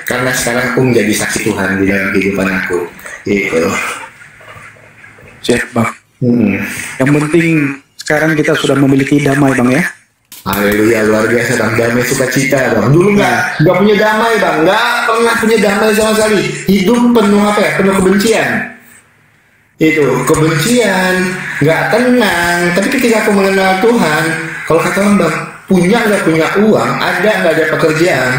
karena sekarang aku menjadi saksi Tuhan di dalam kehidupan aku. Gitu. Siap, Bang. Yang penting sekarang kita sudah memiliki damai, Bang, ya. Haleluya, luar biasa Bang, damai sukacita Bang. Dulu nggak punya damai Bang, nggak pernah punya damai sama sekali. Hidup penuh apa ya? Penuh kebencian. Itu kebencian, nggak tenang. Tapi ketika aku mengenal Tuhan, kalau kata orang Bang, punya nggak punya uang, ada nggak ada pekerjaan,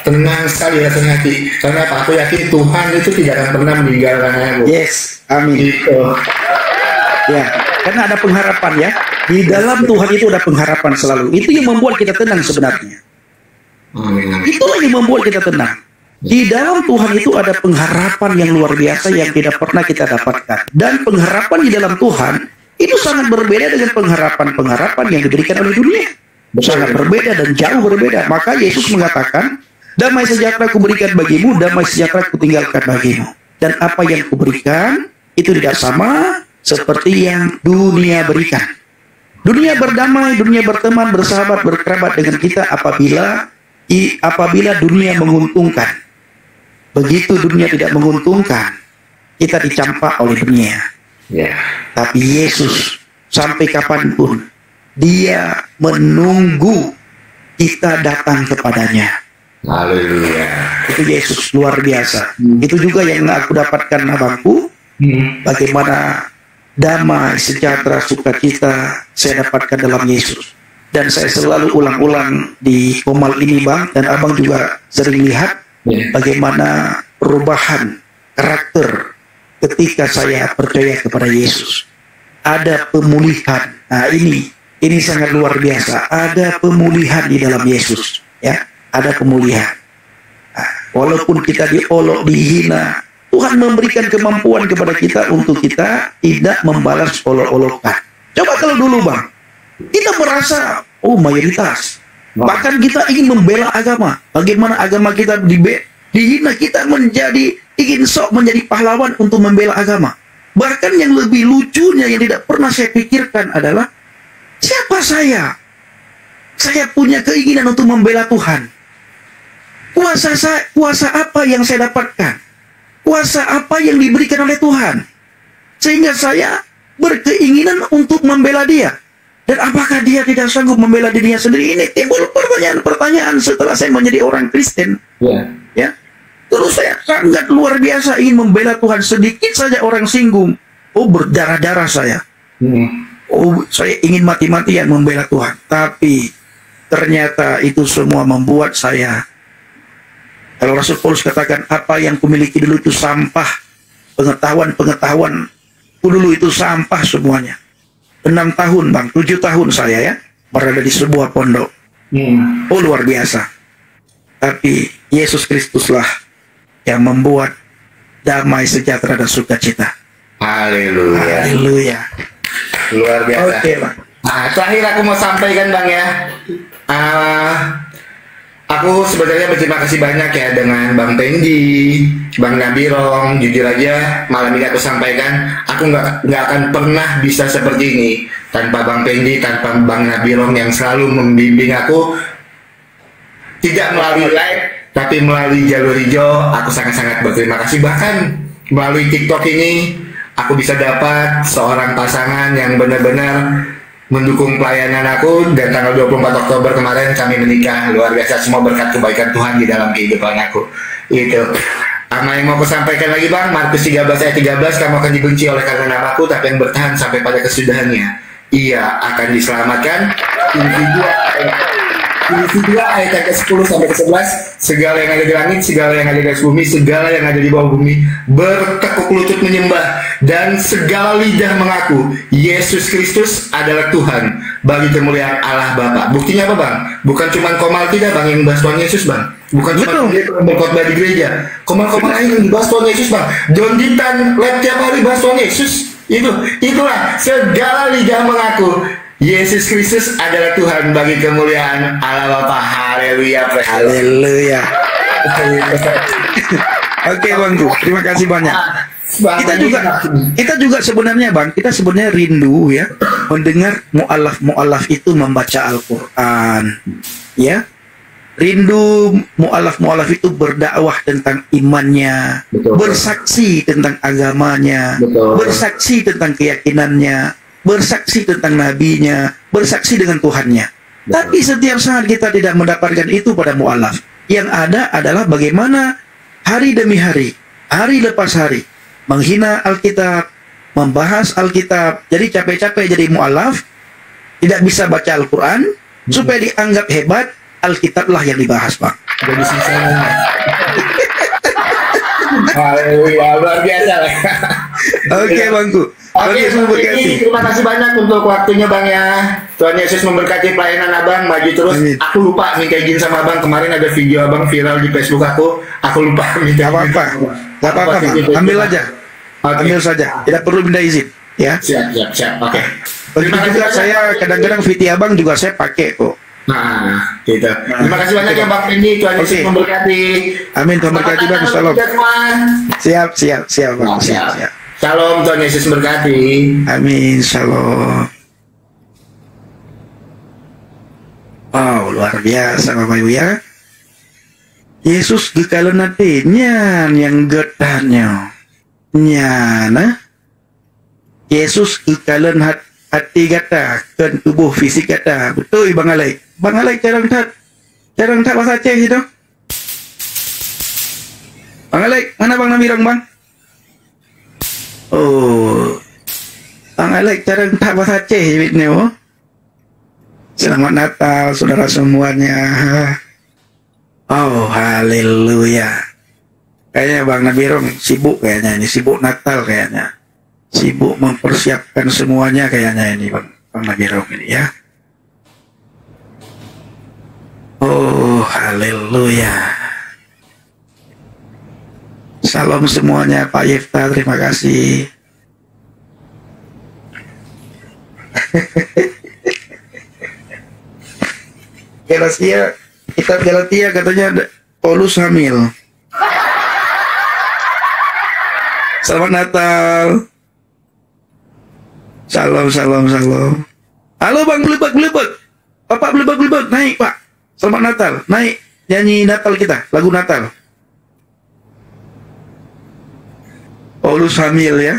tenang sekali rasanya hati. Karena apa? Aku yakin Tuhan itu tidak akan pernah meninggalkan aku. Yes, amin. Gitu. Ya, karena ada pengharapan ya. Di dalam Tuhan itu ada pengharapan selalu. Itu yang membuat kita tenang sebenarnya. Itulah yang membuat kita tenang. Di dalam Tuhan itu ada pengharapan yang luar biasa yang tidak pernah kita dapatkan. Dan pengharapan di dalam Tuhan itu sangat berbeda dengan pengharapan-pengharapan yang diberikan oleh dunia. Sangat berbeda dan jauh berbeda. Maka Yesus mengatakan, damai sejahtera kuberikan bagimu, damai sejahtera kutinggalkan bagimu. Dan apa yang kuberikan itu tidak sama seperti yang dunia berikan. Dunia berdamai, dunia berteman, bersahabat, berkerabat dengan kita apabila dunia menguntungkan. Begitu dunia tidak menguntungkan, kita dicampak oleh dunia. Tapi Yesus sampai kapanpun Dia menunggu kita datang kepadanya. Haleluya. Itu Yesus luar biasa. Itu juga yang aku dapatkan, abangku. Bagaimana damai, sejahtera, sukacita saya dapatkan dalam Yesus. Dan saya selalu ulang-ulang di Komal ini, Bang, dan Abang juga sering lihat bagaimana perubahan karakter ketika saya percaya kepada Yesus. Ada pemulihan. Nah, ini sangat luar biasa. Ada pemulihan di dalam Yesus, ya. Ada pemulihan. Nah, walaupun kita diolok, dihina, Tuhan memberikan kemampuan kepada kita untuk kita tidak membalas olok-olokan. Coba kalau dulu, Bang, kita merasa, mayoritas. Bahkan kita ingin membela agama. Bagaimana agama kita dihina, kita ingin menjadi pahlawan untuk membela agama. Bahkan yang lebih lucunya yang tidak pernah saya pikirkan adalah, siapa saya? Saya punya keinginan untuk membela Tuhan. Kuasa apa yang saya dapatkan? Kuasa apa yang diberikan oleh Tuhan sehingga saya berkeinginan untuk membela Dia? Dan apakah Dia tidak sanggup membela dirinya sendiri? Ini timbul pertanyaan setelah saya menjadi orang Kristen. Ya, terus saya sangat luar biasa ingin membela Tuhan. Sedikit saja orang singgung, berdarah-darah saya. Saya ingin mati-matian membela Tuhan. Tapi ternyata itu semua membuat saya, kalau Rasul Paulus katakan, apa yang kumiliki dulu itu sampah. Pengetahuan dulu itu sampah semuanya. 6 tahun, Bang, 7 tahun saya ya berada di sebuah pondok. Luar biasa. Tapi Yesus Kristuslah yang membuat damai, sejahtera, dan sukacita. Haleluya. Haleluya. Luar biasa. Oke, Bang. Nah, terakhir aku mau sampaikan, Bang, ya. Aku sebenarnya berterima kasih banyak ya dengan Bang Pendi, Bang Nabirong. Jujur aja, malam ini aku sampaikan, aku nggak akan pernah bisa seperti ini tanpa Bang Pendi, tanpa Bang Nabirong yang selalu membimbing aku, tidak melalui live, tapi melalui jalur hijau. Aku sangat-sangat berterima kasih. Bahkan melalui TikTok ini, aku bisa dapat seorang pasangan yang benar-benar mendukung pelayanan aku, dan tanggal 24 Oktober kemarin kami menikah. Luar biasa, semua berkat kebaikan Tuhan di dalam kehidupan aku. Itu apa yang mau aku sampaikan lagi, Bang. Markus 13 ayat 13, kamu akan dibenci oleh karena namaku, tapi yang bertahan sampai pada kesudahannya, ia akan diselamatkan. Filipi 2 ayat ke-10 sampai ke-11, segala yang ada di langit, segala yang ada di atas bumi, segala yang ada di bawah bumi bertekuk lutut menyembah, dan segala lidah mengaku Yesus Kristus adalah Tuhan, bagi kemuliaan Allah Bapa. Buktinya apa, Bang? Bukan cuma Komal tidak, Bang, yang membahas Tuhan Yesus, Bang. Bukan cuma dia berkhotbah di gereja. Komal-komal lain yang dibahas Tuhan Yesus, Bang. John Ditan live tiap hari bahas Tuhan Yesus. Itulah segala lidah mengaku Yesus Kristus adalah Tuhan, bagi kemuliaan Allah Bapa. Haleluya. Haleluya. Oke, Bang, terima kasih banyak. Kita juga sebenarnya, Bang, kita sebenarnya rindu ya mendengar mu'alaf itu membaca Al-Quran, ya. rindu mu'alaf-mu'alaf itu berdakwah tentang imannya, Betul. bersaksi tentang agamanya, Betul. bersaksi tentang keyakinannya, bersaksi tentang nabinya, bersaksi dengan Tuhannya. Betul. Tapi setiap saat kita tidak mendapatkan itu pada mu'alaf. Yang ada adalah bagaimana hari demi hari, hari lepas hari, menghina Alkitab, membahas Alkitab, jadi capek-capek jadi mu'alaf, tidak bisa baca Al-Quran, supaya dianggap hebat, Alkitab lah yang dibahas, Bang. Jadi sisanya. Haleluya, luar biasa. Oke, Bangku. Oke, terima kasih banyak untuk waktunya, Bang ya. Tuhan Yesus memberkati pelayanan Abang, maju terus. Amin. Aku lupa minta izin sama Abang, kemarin ada video Abang viral di Facebook aku lupa minta. Gak apa-apa, gak apa-apa, Bang. Ambil aja, Oke. ambil saja. Tidak perlu minta izin, ya. Siap. Oke. Begitu juga saya kadang-kadang VT Abang juga saya pakai kok. Nah, gitu. Terima kasih banyak ya Bang Fendi. Tuhan Yesus Oke. memberkati. Amin, Tuhan berkati, Bang. Shalom. Siap, Bang. Siap. Shalom, Tuhan Yesus memberkati. Amin, shalom. Wow, luar biasa Bapak Ibu ya. Yesus gikalan hatinya yang getahnya. Nyana. Yesus gikalan hati kata, kan tubuh fisik kata. Betul Bang Alek. Bang Alek jarang tak bahasa Aceh itu. Bang Alek, mana Bang Nabirang Bang? Oh, Bang Alek jarang tak bahasa Aceh ini oh. Selamat Natal saudara semuanya. Oh, haleluya. Kayaknya Bang Nabirong sibuk kayaknya ini, sibuk Natal kayaknya. Sibuk mempersiapkan semuanya kayaknya ini Bang Nabirong ini ya. Oh, haleluya. Salam semuanya Pak Yefta, terima kasih. Galatia, kitab Galatia katanya Paulus hamil. Selamat Natal. Salam. Halo Bang Blebek. Bapak Blebek, naik Pak. Selamat Natal, naik. Nyanyi Natal kita, lagu Natal. Paulus hamil ya.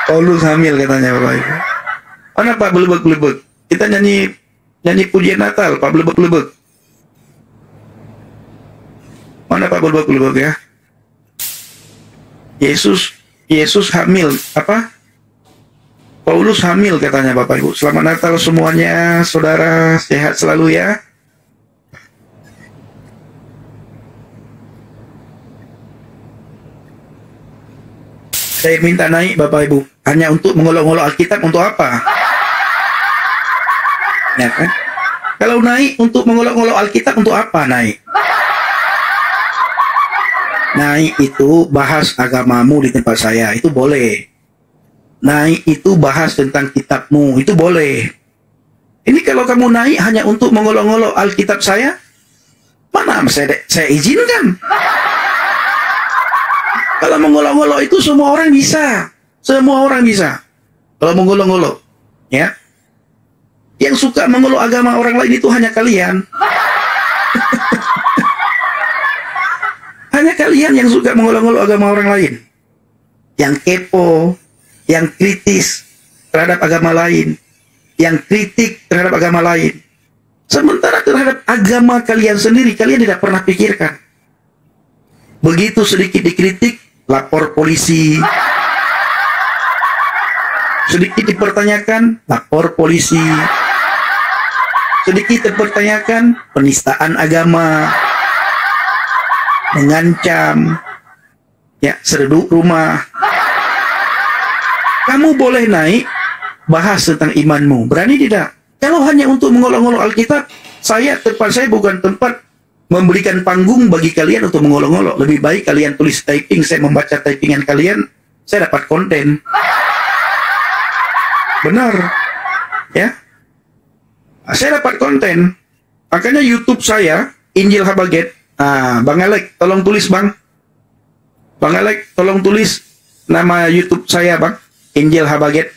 Paulus hamil katanya Bapak Ibu. Mana Pak Blebek? Kita nyanyi pujian Natal, Pak Blebek. Mana Pak Blebek ya? Yesus hamil apa? Paulus hamil katanya Bapak Ibu. Selamat Natal semuanya, saudara, sehat selalu ya. Saya minta naik Bapak Ibu hanya untuk mengolok-olok Alkitab untuk apa? Ya kan? Kalau naik untuk mengolok-olok Alkitab untuk apa naik? Naik itu bahas agamamu di tempat saya, itu boleh. Naik itu bahas tentang kitabmu, itu boleh. Ini kalau kamu naik hanya untuk mengolok-olok Alkitab saya, mana saya izinkan? Kalau mengolok-olok itu semua orang bisa. Kalau mengolok-olok, ya. Yang suka mengolok agama orang lain itu hanya kalian. Hanya kalian yang suka mengolok-olok agama orang lain. Yang kepo, yang kritis terhadap agama lain, yang kritik terhadap agama lain. Sementara terhadap agama kalian sendiri, kalian tidak pernah pikirkan. Begitu sedikit dikritik, lapor polisi. Sedikit dipertanyakan, lapor polisi. Sedikit dipertanyakan, penistaan agama, mengancam, ya, seruduk rumah. Kamu boleh naik, bahas tentang imanmu. Berani tidak? Kalau hanya untuk mengolok-olok Alkitab, tempat saya bukan tempat memberikan panggung bagi kalian untuk mengolok-olok. Lebih baik kalian tulis typing, saya membaca typingan kalian, saya dapat konten. Benar, ya. Saya dapat konten. Makanya YouTube saya, Injil Habaget. Bang Alek, tolong tulis Bang. Bang Alek, tolong tulis nama YouTube saya Bang, Injil Habaget.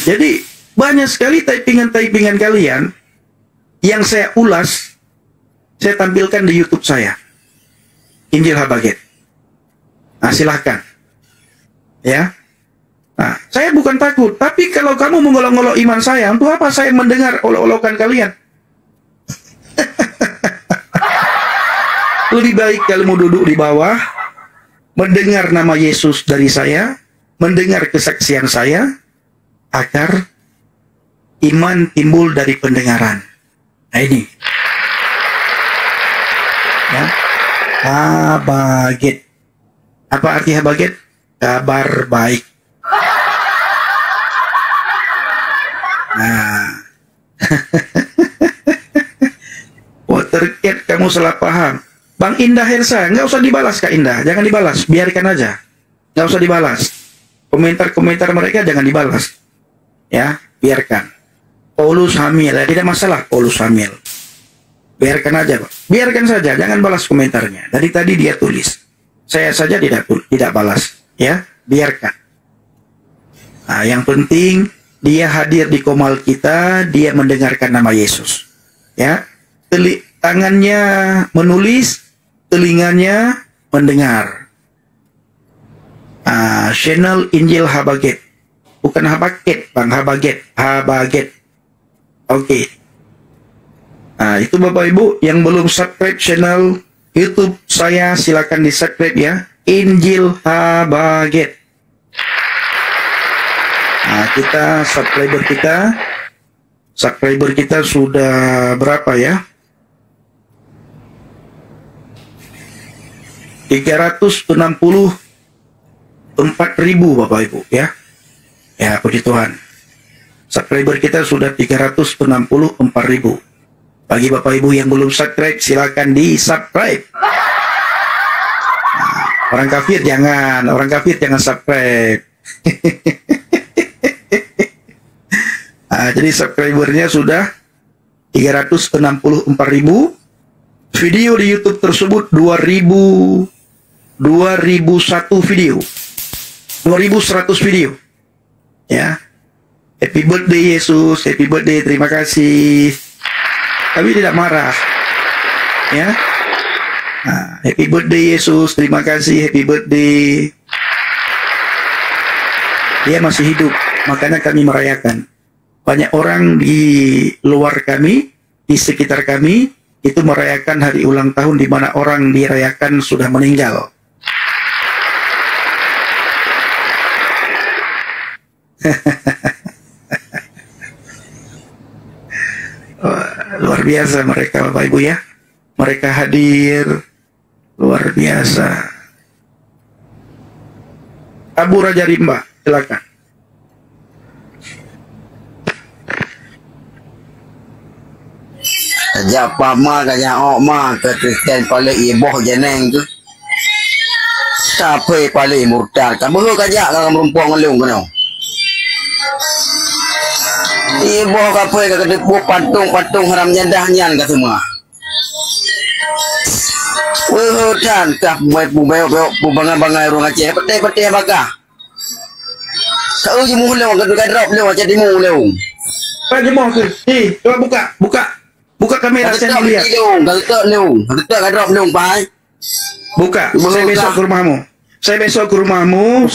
Jadi banyak sekali typingan-typingan kalian yang saya ulas, saya tampilkan di YouTube saya, Injil Habaget. Nah, silahkan. Ya. Nah, saya bukan takut, tapi kalau kamu mengolok-olok iman saya, untuk apa saya mendengar olok-olokan kalian? Lebih baik kamu duduk di bawah, mendengar nama Yesus dari saya, mendengar kesaksian saya, agar iman timbul dari pendengaran. Nah ini. Ya. Habaget. Apa arti Habaget? Kabar baik. Nah. Watercat, kamu salah paham. Bang Indah Hersa, nggak usah dibalas Kak Indah. Jangan dibalas, biarkan aja. Nggak usah dibalas. Komentar-komentar mereka jangan dibalas. Ya, biarkan. Paulus hamil, ya, tidak masalah Paulus hamil. Biarkan aja, Pak. Biarkan saja, jangan balas komentarnya. Dari tadi dia tulis. Saya saja tidak balas, ya. Biarkan. Nah, yang penting dia hadir di komal kita, dia mendengarkan nama Yesus. Ya. Tangannya menulis, telinganya mendengar. Channel Injil Habaget. Bukan Habaget, Bang, Habaget. Habaget. Oke. Nah, itu Bapak Ibu yang belum subscribe channel YouTube saya, silakan di-subscribe ya. Injil Habaget. Nah, kita subscriber kita sudah berapa ya? 364.000 Bapak Ibu ya. Ya, puji Tuhan. Subscriber kita sudah 364.000. Bagi Bapak Ibu yang belum subscribe, silakan di-subscribe. Nah, orang kafir jangan subscribe. Nah, jadi subscribernya sudah 364.000. Video di YouTube tersebut 2001 video. 2100 video. Ya. Happy birthday Yesus, happy birthday, terima kasih. Kami tidak marah. Ya. Nah, happy birthday Yesus, terima kasih, happy birthday. Dia masih hidup, makanya kami merayakan. Banyak orang di luar kami, di sekitar kami, itu merayakan hari ulang tahun di mana orang dirayakan sudah meninggal. Luar biasa mereka Bapak Ibu ya. Mereka hadir luar biasa. Abu Raja Rimba, silakan. Kajak pama, kajak okma, ke Kristen paling iboh jeneng tu. Siapa paling murtad? Kamu kajak kan merumpung ngelung kena. Iboh kape ke depu patung haram nyandahnya ke semua. Hutan tak buat bangai orang Aceh, peti bakah. Kau je mula ke drop lewat jadi mula. Pak jemaah tu. Coba buka kamera saya lihat. Kita drop leung pai. Buka. Saya besok ke rumahmu.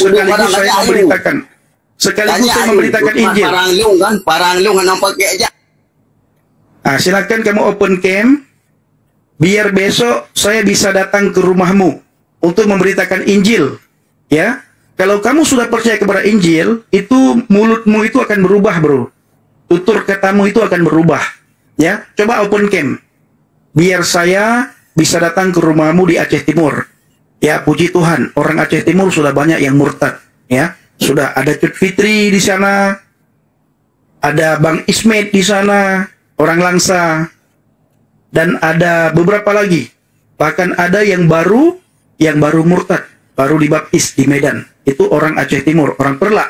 Sekaligus saya memberitakan Injil. Parang leung nampak aja. Silakan kamu open cam. Biar besok saya bisa datang ke rumahmu untuk memberitakan Injil. Ya. Kalau kamu sudah percaya kepada Injil, itu mulutmu itu akan berubah, bro. Tutur katamu itu akan berubah. Ya, coba open cam. Biar saya bisa datang ke rumahmu di Aceh Timur. Ya, puji Tuhan, orang Aceh Timur sudah banyak yang murtad. Ya, sudah ada Cut Fitri di sana, ada Bang Ismet di sana, orang Langsa, dan ada beberapa lagi. Bahkan ada yang baru murtad, baru dibaptis di Medan. Itu orang Aceh Timur, orang Perlak.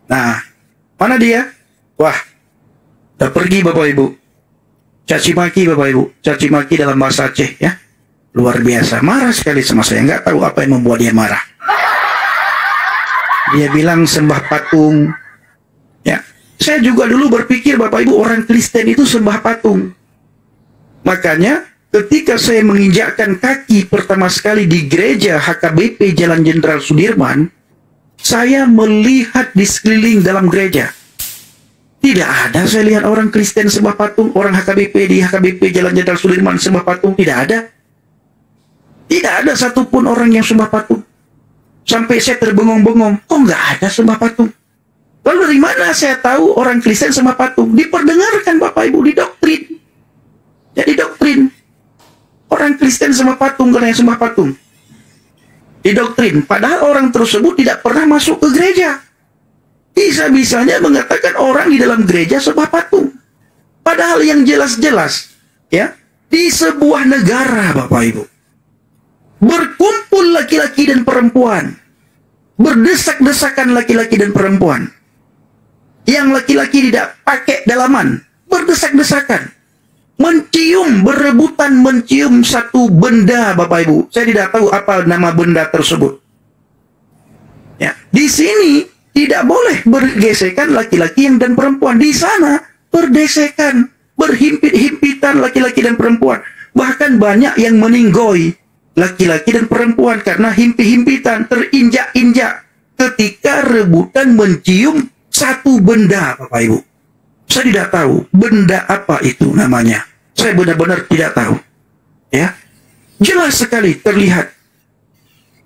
Nah, mana dia? Wah, udah pergi Bapak Ibu. Caci maki Bapak Ibu, caci maki dalam bahasa Aceh ya. Luar biasa, marah sekali sama saya. Nggak tahu apa yang membuat dia marah. Dia bilang sembah patung. Ya, Saya juga dulu berpikir Bapak Ibu orang Kristen itu sembah patung. Makanya ketika saya menginjakkan kaki pertama sekali di gereja HKBP Jalan Jenderal Sudirman, saya melihat di sekeliling dalam gereja. Tidak ada saya lihat orang Kristen sembah patung, orang HKBP di HKBP Jalan Jenderal Sudirman sembah patung, tidak ada. Tidak ada satupun orang yang sembah patung. Sampai saya terbengong-bengong, kok nggak ada sembah patung? Lalu dari mana saya tahu orang Kristen sembah patung? Diperdengarkan Bapak Ibu di doktrin. Jadi doktrin. Orang Kristen sembah patung karena yang sembah patung. Di doktrin. Padahal orang tersebut tidak pernah masuk ke gereja. Bisa-bisanya mengatakan orang di dalam gereja sembah patung. Padahal yang jelas-jelas, ya, di sebuah negara Bapak Ibu, berkumpul laki-laki dan perempuan. Berdesak-desakan laki-laki dan perempuan. Yang laki-laki tidak pakai dalaman, berdesak-desakan, mencium, berebutan mencium satu benda Bapak Ibu. Saya tidak tahu apa nama benda tersebut. Ya, di sini tidak boleh bergesekan laki-laki dan perempuan. Di sana berdesekan, berhimpit-himpitan laki-laki dan perempuan. Bahkan banyak yang meninggoy laki-laki dan perempuan karena himpit-himpitan, terinjak-injak ketika rebutan mencium satu benda Bapak Ibu. Saya tidak tahu benda apa itu namanya. Saya benar-benar tidak tahu. Ya, jelas sekali terlihat.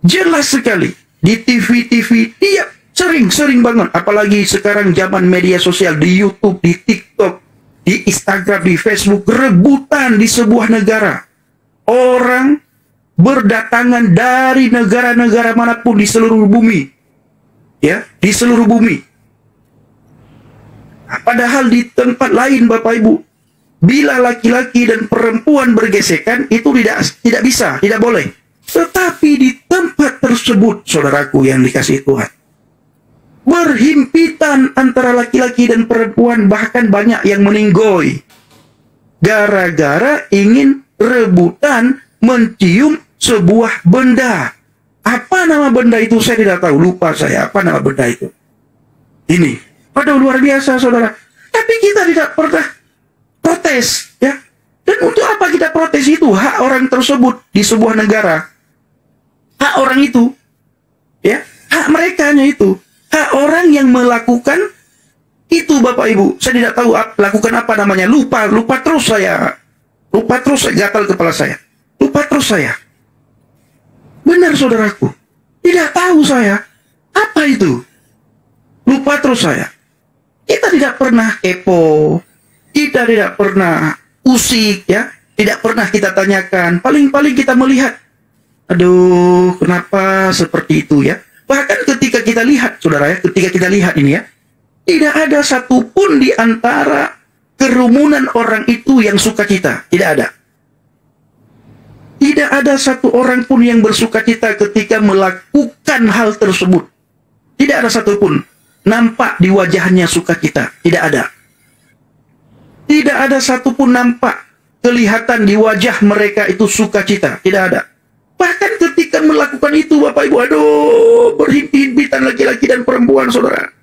Jelas sekali di TV-TV tiap sering banget. Apalagi sekarang zaman media sosial di YouTube, di TikTok, di Instagram, di Facebook, rebutan di sebuah negara. Orang berdatangan dari negara-negara manapun di seluruh bumi. Ya, di seluruh bumi. Padahal di tempat lain Bapak Ibu, bila laki-laki dan perempuan bergesekan itu tidak bisa, tidak boleh. Tetapi di tempat tersebut, saudaraku yang dikasihi Tuhan, berhimpitan antara laki-laki dan perempuan, bahkan banyak yang meninggoy gara-gara ingin rebutan mencium sebuah benda. Apa nama benda itu saya tidak tahu, lupa saya apa nama benda itu. Ini aduh, luar biasa saudara. Tapi kita tidak pernah protes, ya. Dan untuk apa kita protes? Itu hak orang tersebut di sebuah negara. Hak orang itu, ya, hak merekanya itu. Hak orang yang melakukan itu Bapak Ibu. Saya tidak tahu lakukan apa namanya. Lupa terus saya. Lupa terus saya, gatal kepala saya. Lupa terus saya. Benar saudaraku. Tidak tahu saya. Apa itu? Lupa terus saya. Kita tidak pernah kepo, kita tidak pernah usik, ya, tidak pernah kita tanyakan. Paling-paling kita melihat, aduh, kenapa seperti itu, ya? Bahkan ketika kita lihat, saudara, ya, ketika kita lihat ini, ya, tidak ada satupun di antara kerumunan orang itu yang sukacita, tidak ada. Tidak ada satu orang pun yang bersukacita ketika melakukan hal tersebut. Tidak ada satupun nampak di wajahnya sukacita, tidak ada. Tidak ada satupun nampak kelihatan di wajah mereka itu sukacita, tidak ada. Bahkan ketika melakukan itu Bapak Ibu, aduh, berhimpit-himpitan laki-laki dan perempuan saudara.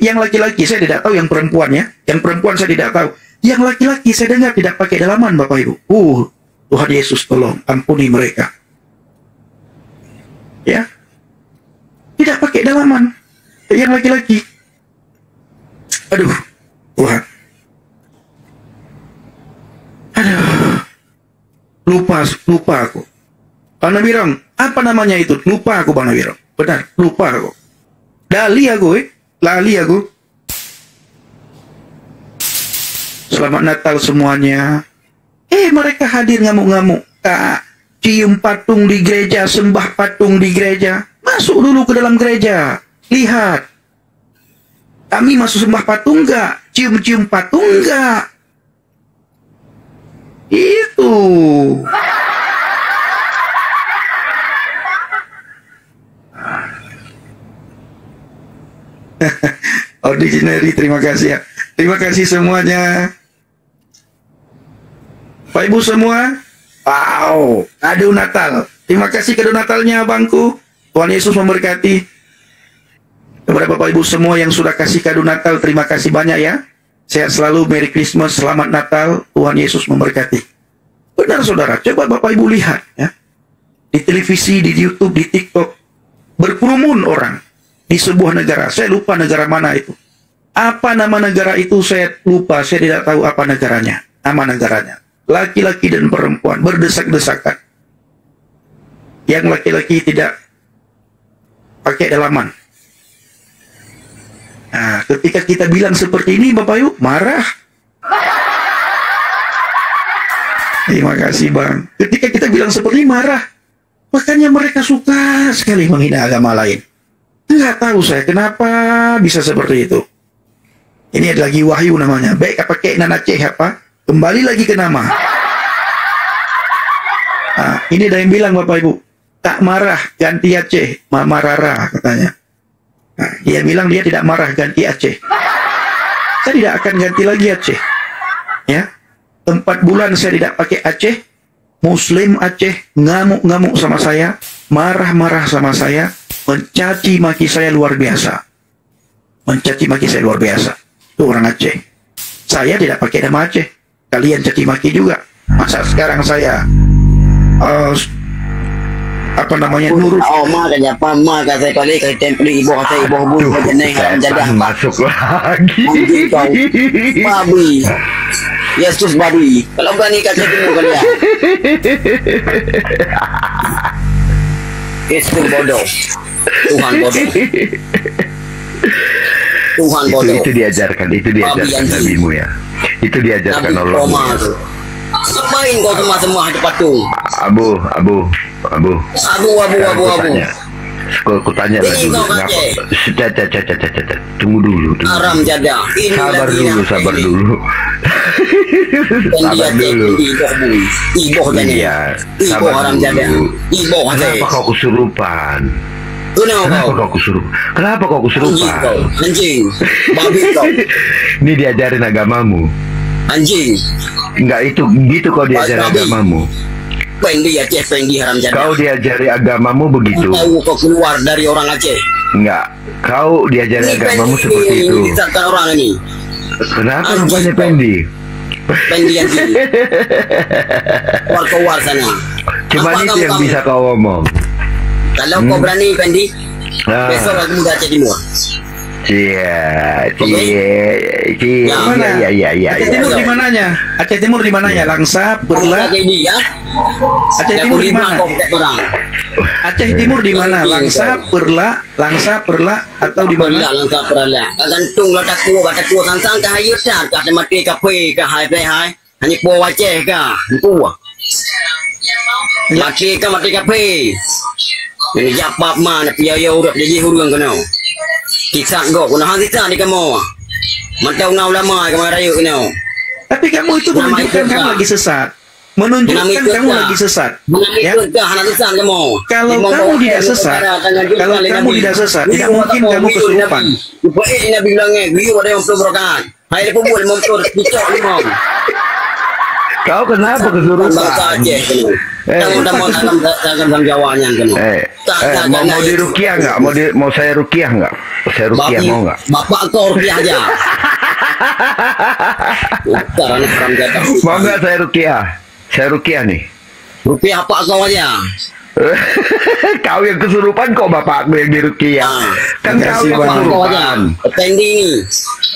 Yang laki-laki saya tidak tahu, yang perempuan, ya, yang perempuan saya tidak tahu. Yang laki-laki saya dengar tidak pakai dalaman Bapak Ibu. Tuhan Yesus tolong ampuni mereka, ya, tidak pakai dalaman. Yang laki-laki, aduh, Tuhan, aduh, lupa aku. Bang Nabirong, apa namanya itu? Lupa aku Bang Nabirong, benar, lupa aku. Lali aku. Selamat Natal semuanya. Mereka hadir ngamuk-ngamuk, cium patung di gereja, sembah patung di gereja. Masuk dulu ke dalam gereja. Lihat, kami masuk sembah patung enggak? Cium-cium patung enggak? Itu. Ordinary, terima kasih ya. Terima kasih semuanya. Pak Ibu semua, wow, kado Natal. Terima kasih kado Natalnya abangku. Tuhan Yesus memberkati. Kepada Bapak Ibu semua yang sudah kasih kado Natal, terima kasih banyak ya. Sehat selalu, Merry Christmas, Selamat Natal, Tuhan Yesus memberkati. Benar saudara, coba Bapak Ibu lihat ya. Di televisi, di YouTube, di TikTok, berkerumun orang di sebuah negara. Saya lupa negara mana itu. Apa nama negara itu saya lupa, saya tidak tahu apa negaranya. Nama negaranya. Laki-laki dan perempuan berdesak-desakan. Yang laki-laki tidak pakai dalaman. Nah, ketika kita bilang seperti ini, Bapak Ibu, marah. Terima kasih, Bang. Ketika kita bilang seperti ini, marah. Makanya mereka suka sekali menghina agama lain. Nggak tahu saya kenapa bisa seperti itu. Ini ada lagi wahyu namanya. Baik apa pakai nan Aceh apa? Kembali lagi ke nama. Nah, ini ada yang bilang Bapak Ibu, tak marah ganti Aceh, Mama Rara katanya. Nah, dia bilang dia tidak marah ganti Aceh. Saya tidak akan ganti lagi Aceh. Ya, 4 bulan saya tidak pakai Aceh. Muslim Aceh ngamuk-ngamuk sama saya, marah-marah sama saya, mencaci maki saya luar biasa. Mencaci maki saya luar biasa. Itu orang Aceh. Saya tidak pakai nama Aceh. Kalian caci maki juga. Masa sekarang saya apa namanya nurut? Ma kanya pama kata kali kali tempel ibu kata ibu bulu jeneng jadah masuk lagi. Babi. Yesus babi. Kalau berani kata dulu kalian. Yesus bodoh. Tuhan bodoh. Tuhan bodoh. Itu diajarkan nabimu ya. Itu diajarkan Allah. Ngapain kau semua di patung? Abu. Aku tanya lagi. Tunggu dulu. Haram jadah. Sabar dulu. Ibu haram jadah. Ibu kenapa kau kesurupan? Kenapa kau kesurupan? Anjing. Babi kau. Ini diajarin agamamu. Anjing. Enggak itu gitu kau diajari agamamu. Pendi haram jadah. Kau diajari agamamu begitu. Tahu kau keluar dari orang Aceh. Enggak. Kau diajari agamamu seperti itu. Orang ini. Kenapa rupanya Pendi? Pendi anjing. Keluar sana. Cuma itu yang bisa kau ngomong. Kalau kau berani Pendi, besok aku muda Aceh Timur. Iya. Aceh Timur di mananya? Aceh Timur di mananya? Langsa, Perla. Aceh Timur di mana? Aceh Timur di mana? Langsa, Perla atau di mana? Langsa, Perla. Gantung letak tua sang ke hayat dah. Kah mati kafe ke hai. Hanya po Aceh kah? Tua. Mati kafe. Ini jawab mana piaya udah jadi hurung kena. Kisah gok kena hang kisah di kamu. Mantau ngau lama kamu rayu kena. Tapi kamu itu menunjukkan kamu lagi sesat. Menunjukkan kamu lagi sesat. Ya. Kalau kamu tidak sesat, tidak mungkin kamu kesurupan. Ini Nabi bilangnya, biu ada yang perlu berokat. Hai dia pun memper dicok limau. Kau kenapa kesurupan? Mau dirukiah nggak? Mau saya rukiah nggak? Saya rukiah mau nggak? Bapak kau rukiah aja. Mau nggak saya rukiah? Saya rukiah nih. Rukiah apa kau aja? Kau yang kesurupan kok bapakku yang dirukiah. Kan kau yang kesurupan. Pendi ini.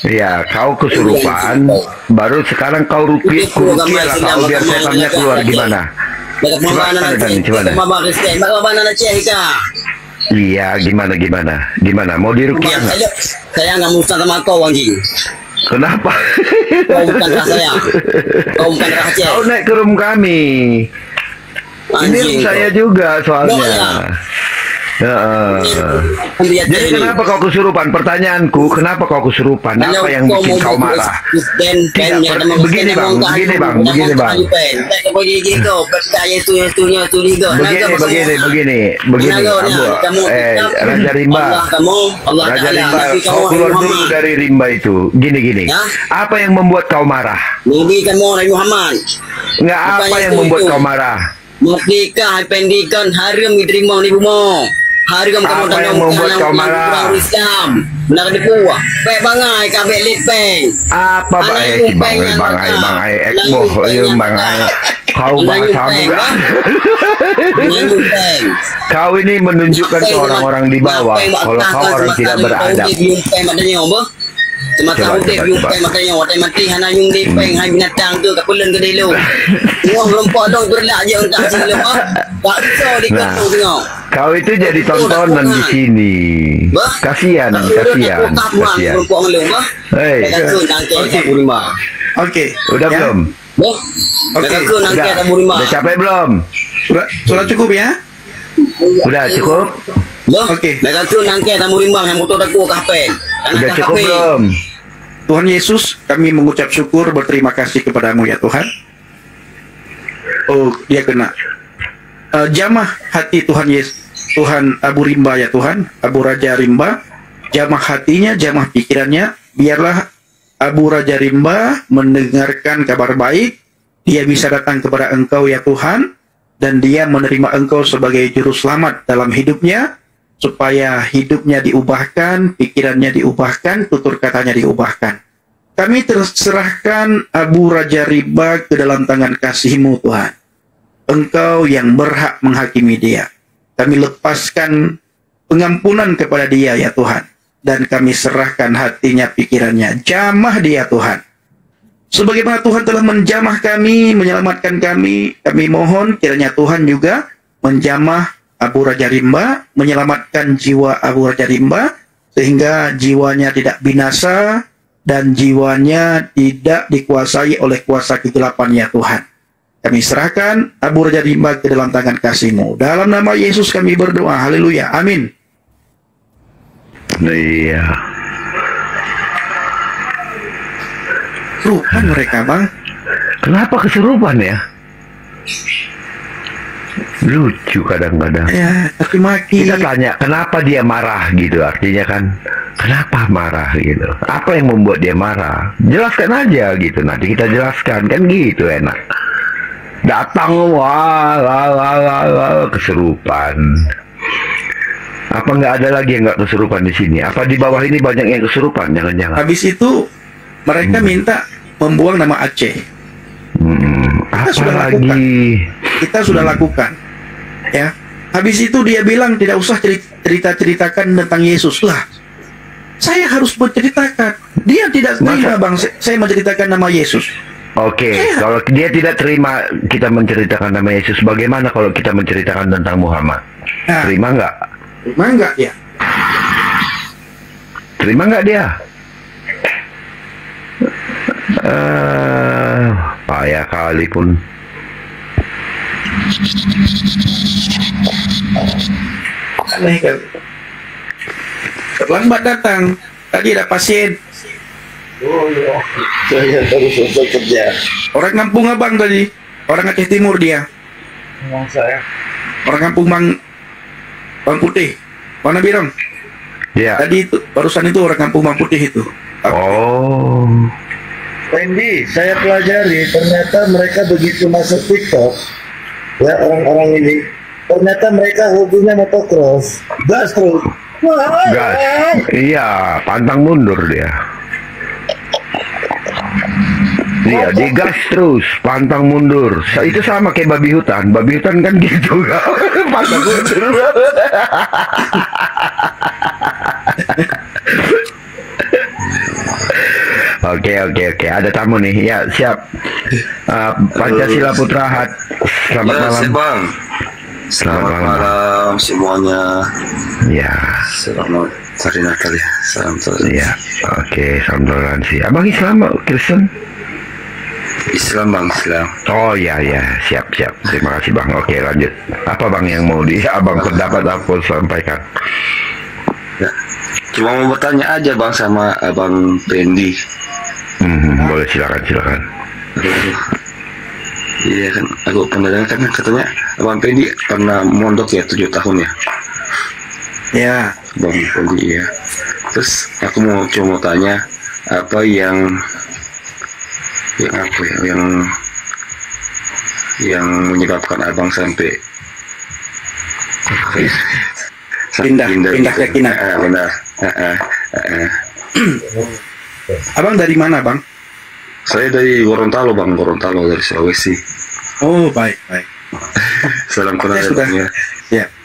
Iya, kau kesurupan, baru sekarang kau rukiah lah kau biar setannya keluar gimana? Iya, gimana? Mau dirukiah nggak? Saya nggak musnah sama kau anjing. Kenapa? Kau bukan rah saya. Kau bukan rah Aceh. Kau naik ke room kami. Ini room saya juga soalnya. Jadi kenapa kau kesurupan? Pertanyaanku, kenapa kau kesurupan? Apa yang bikin kau marah? Begini bang. Raja Rimba, kau keluar dulu dari Rimba itu. Gini. Apa yang membuat kau marah? Ini kamu Nabi Muhammad. Enggak, apa yang membuat kau marah? Merdeka, pendidikan, haram diterima ni rumah. Hari kamu Apa yang membuat kau marah? Islam. Nak dipuah. Pek bangai kabe lipeng. Apa baik bangai ekmo yung bangai. Kau bahasa juga. Kau ini menunjukkan ke orang-orang di bawah kalau kau orang tidak beradab. Cuma tahu dia yumpeng makanya orang mati hana yung lipeng hai binatang tu kat pulen ke dulu. Wah lompat dong berlak je entah sini ah. Tak bisa diketu tengok. Kau itu jadi tontonan di sini. Kasihan. Hei. Oke. Udah ya. belum? Udah capek belum? Sudah cukup ya? Udah cukup? Oke. Mereka tu nangke tamu rimbang yang motor aku kapen. Udah cukup belum? Tuhan Yesus, kami mengucap syukur berterima kasih kepadamu ya Tuhan. Oh, dia kena. Jamah hati Tuhan Yesus, Tuhan Abu Rimba ya Tuhan, Abu Raja Rimba, jamah hatinya, jamah pikirannya, biarlah Abu Raja Rimba mendengarkan kabar baik, dia bisa datang kepada Engkau ya Tuhan, dan dia menerima Engkau sebagai juru selamat dalam hidupnya, supaya hidupnya diubahkan, pikirannya diubahkan, tutur katanya diubahkan. Kami terserahkan Abu Raja Rimba ke dalam tangan kasih-Mu Tuhan. Engkau yang berhak menghakimi dia. Kami lepaskan pengampunan kepada dia ya Tuhan. Dan kami serahkan hatinya, pikirannya. Jamah dia Tuhan. Sebagaimana Tuhan telah menjamah kami, menyelamatkan kami mohon kiranya Tuhan juga menjamah Abu Raja Rimba, menyelamatkan jiwa Abu Raja Rimba, sehingga jiwanya tidak binasa, dan jiwanya tidak dikuasai oleh kuasa kegelapan ya Tuhan. Kami serahkan Abu Raja Rimba ke dalam tangan kasih-Mu. Dalam nama Yesus kami berdoa. Haleluya. Amin. Iya. Rupa mereka, Bang. Kenapa kesurupan ya? Lucu kadang-kadang. Ya, tapi maki. Kita tanya kenapa dia marah gitu, artinya kan kenapa marah gitu. Apa yang membuat dia marah? Jelaskan aja gitu. Nanti kita jelaskan kan gitu enak. Datang wah kesurupan. Apa nggak ada lagi yang nggak kesurupan di sini? Apa di bawah ini banyak yang kesurupan? Jangan-jangan. Habis itu mereka minta membuang nama Aceh. Kita sudah lakukan. Kita sudah lakukan. Ya. Habis itu dia bilang tidak usah ceritakan tentang Yesus lah. Saya harus menceritakan. Dia tidak terima, Bang. Saya menceritakan nama Yesus. Oke, kalau dia tidak terima kita menceritakan nama Yesus, bagaimana kalau kita menceritakan tentang Muhammad? Nah, terima nggak? Terima nggak ya? Terima nggak dia? Payah kali pun. Aneh kan? Terlambat datang. Tadi ada pasien. Oh iya, saya terus untuk kerja. Orang kampung abang tadi, orang Aceh Timur dia. Memang saya. Orang kampung Bang Putih, warna biru. Ya. Tadi itu barusan itu orang kampung Bang Putih itu. Oh. Wendy, saya pelajari ternyata mereka begitu masuk TikTok, ya orang-orang ini, ternyata mereka hobinya motocross, gas terus. Gas. Iya, pantang mundur dia. Iya, digas terus, pantang mundur. Itu sama kayak babi hutan. Babi hutan kan gitu, pantang mundur. Oke. Ada tamu nih. Ya, siap. Pancasila Putra Hat. Selamat malam. Bang. Selamat malam semuanya. Ya. Selamat hari Natal ya. Salam toleransi. Ya. Oke, salam toleransi. Abang Islam, Kristen? Islam Bang, Islam. Oh ya, siap. Terima kasih Bang. Oke, lanjut. Apa Bang yang mau Abang pendapat apa sampaikan? Ya. Cuma mau bertanya aja Bang sama Abang Pendi. Boleh, silakan. Iya kan, aku pernah dengar kan katanya Abang Pendi pernah mondok ya 7 tahun ya. Ya. Bang Pendi ya. Terus aku cuma mau tanya apa yang menyebabkan abang sampai Pindah keyakinan. Benar. Abang dari mana, Bang? Saya dari Gorontalo, Bang. Gorontalo, dari Sulawesi. Oh, baik. Salam kenal Saya ya, sudah. Bang, ya.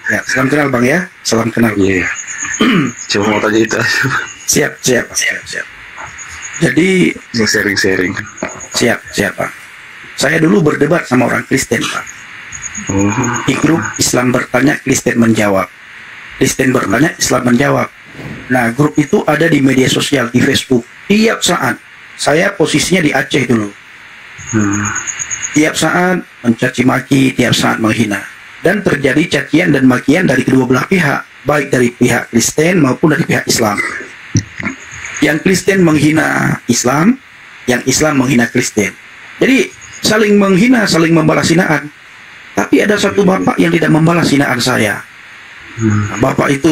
Ya, salam kenal, Bang ya. Salam kenal. Iya. Cuma mau tanya itu aja. Siap. Jadi Mau sharing-sharing. siap, Pak. Saya dulu berdebat sama orang Kristen, Pak. Oh. Di grup Islam bertanya, Kristen menjawab. Kristen bertanya, Islam menjawab. Nah, grup itu ada di media sosial, di Facebook. Tiap saat, saya posisinya di Aceh dulu. Tiap saat mencaci maki, tiap saat menghina. Dan terjadi cacian dan makian dari kedua belah pihak, baik dari pihak Kristen maupun dari pihak Islam. Yang Kristen menghina Islam, yang Islam menghina Kristen. Jadi saling menghina, saling membalas hinaan. Tapi ada satu bapak yang tidak membalas hinaan saya. Bapak itu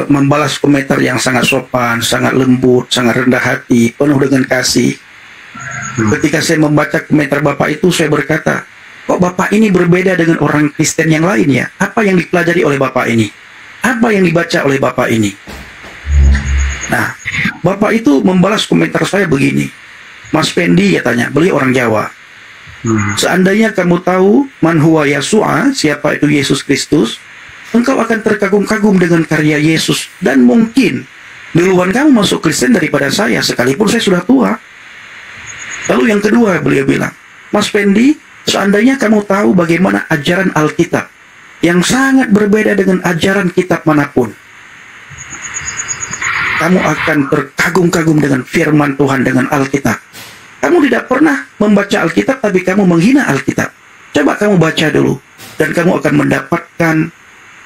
membalas komentar yang sangat sopan, sangat lembut, sangat rendah hati, penuh dengan kasih. Ketika saya membaca komentar bapak itu, saya berkata, kok bapak ini berbeda dengan orang Kristen yang lain ya? Apa yang dipelajari oleh bapak ini? Apa yang dibaca oleh bapak ini? Nah, bapak itu membalas komentar saya begini. Mas Fendi, ya tanya, beliau orang Jawa. Seandainya kamu tahu man huwa Yasu'a, siapa itu Yesus Kristus, engkau akan terkagum-kagum dengan karya Yesus. Dan mungkin duluan kamu masuk Kristen daripada saya, sekalipun saya sudah tua. Lalu yang kedua, beliau bilang, Mas Fendi, seandainya kamu tahu bagaimana ajaran Alkitab yang sangat berbeda dengan ajaran kitab manapun, kamu akan terkagum-kagum dengan firman Tuhan, dengan Alkitab. Kamu tidak pernah membaca Alkitab, tapi kamu menghina Alkitab. Coba kamu baca dulu, dan kamu akan mendapatkan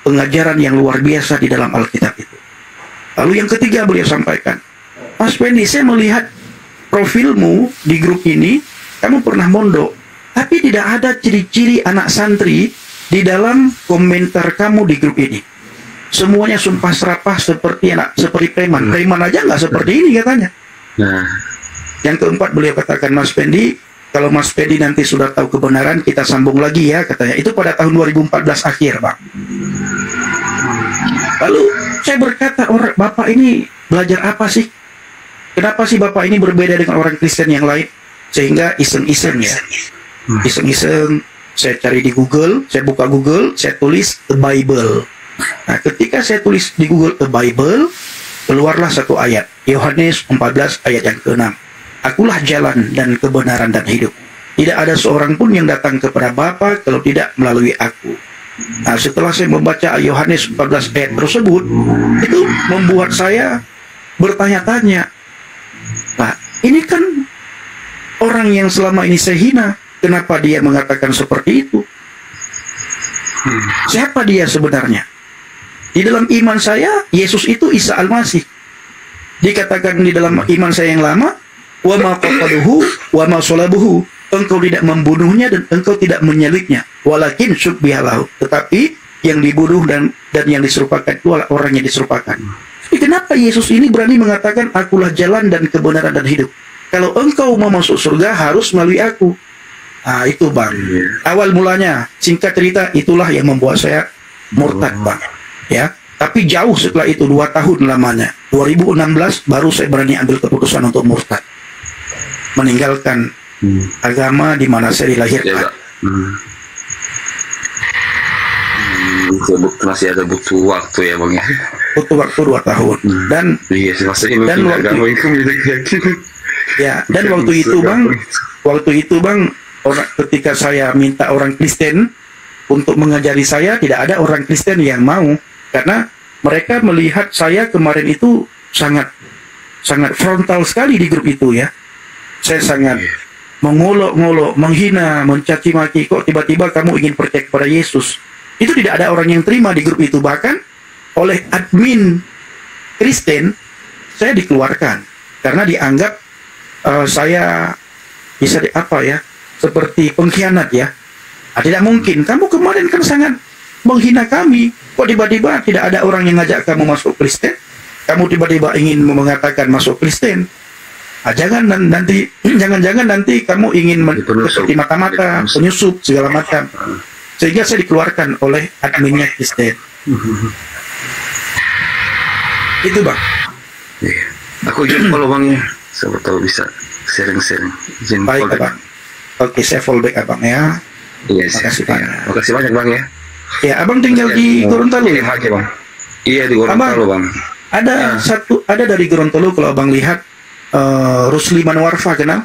pengajaran yang luar biasa di dalam Alkitab itu. Lalu yang ketiga beliau sampaikan, Mas Fendi, saya melihat profilmu di grup ini, kamu pernah mondok, tapi tidak ada ciri-ciri anak santri di dalam komentar kamu di grup ini. Semuanya sumpah serapah seperti preman. Preman aja nggak seperti ini katanya. Nah, Yang keempat beliau katakan, Mas Fendi, kalau Mas Fendi nanti sudah tahu kebenaran, kita sambung lagi ya, katanya. Itu pada tahun 2014 akhir, Pak. Lalu saya berkata, Bapak ini belajar apa sih? Kenapa sih Bapak ini berbeda dengan orang Kristen yang lain? Sehingga iseng-iseng ya. Iseng-iseng, saya cari di Google, saya buka Google, saya tulis The Bible. Nah, ketika saya tulis di Google The Bible, keluarlah satu ayat, Yohanes 14 ayat yang ke-6. Akulah jalan dan kebenaran dan hidup. Tidak ada seorang pun yang datang kepada Bapa kalau tidak melalui aku. Nah, setelah saya membaca Yohanes 14 ayat tersebut, itu membuat saya bertanya-tanya. Nah, ini kan orang yang selama ini saya hina, kenapa dia mengatakan seperti itu? Siapa dia sebenarnya? Di dalam iman saya, Yesus itu Isa Al-Masih. Dikatakan di dalam iman saya yang lama, wa ma qataluhu wa ma salabuhu, engkau tidak membunuhnya dan engkau tidak menyalibnya, walakin syubbiha lahu, tetapi yang dibunuh dan yang diserupakan itu adalah orang yang diserupakan. Tapi kenapa Yesus ini berani mengatakan akulah jalan dan kebenaran dan hidup? Kalau engkau mau masuk surga harus melalui aku. Nah, itu Bang. Awal mulanya, singkat cerita, itulah yang membuat saya murtad, Bang. Ya. Tapi jauh setelah itu, 2 tahun lamanya, 2016 baru saya berani ambil keputusan untuk murtad, meninggalkan agama di mana saya dilahirkan. masih ada butuh waktu ya Bang ya. Butuh waktu 2 tahun. Dan iya sih, maksudnya dan waktu itu ya, dan waktu itu Bang, orang ketika saya minta orang Kristen untuk mengajari saya, tidak ada orang Kristen yang mau, karena mereka melihat saya kemarin itu sangat frontal sekali di grup itu ya. Saya sangat mengolok-ngolok, menghina, mencaci maki. Kok tiba-tiba kamu ingin percaya kepada Yesus? Itu tidak ada orang yang terima di grup itu. Bahkan oleh admin Kristen saya dikeluarkan karena dianggap saya bisa seperti pengkhianat ya. Tidak mungkin, kamu kemarin kan sangat menghina kami, kok tiba-tiba tidak ada orang yang ngajak kamu masuk Kristen, kamu tiba-tiba ingin mengatakan masuk Kristen. Jangan nanti kamu ingin seperti mata-mata, penyusup segala macam. Sehingga saya dikeluarkan oleh adminnya Kristen. Itu Bang. Iya. Aku izin follow Bang ya. Siapa tahu bisa sharing-sharing. Izin Baik follow Abang. Oke, saya follow back Abang ya. Iya, Makasih siap. banyak. Iya. Makasih banyak Bang ya. Ya, Abang tinggal di Gorontalo Kirim ya? aja Bang. Iya di Gorontalo Bang. Ada ada dari Gorontalo kalau Abang lihat Rusli Manwarfa, kenal?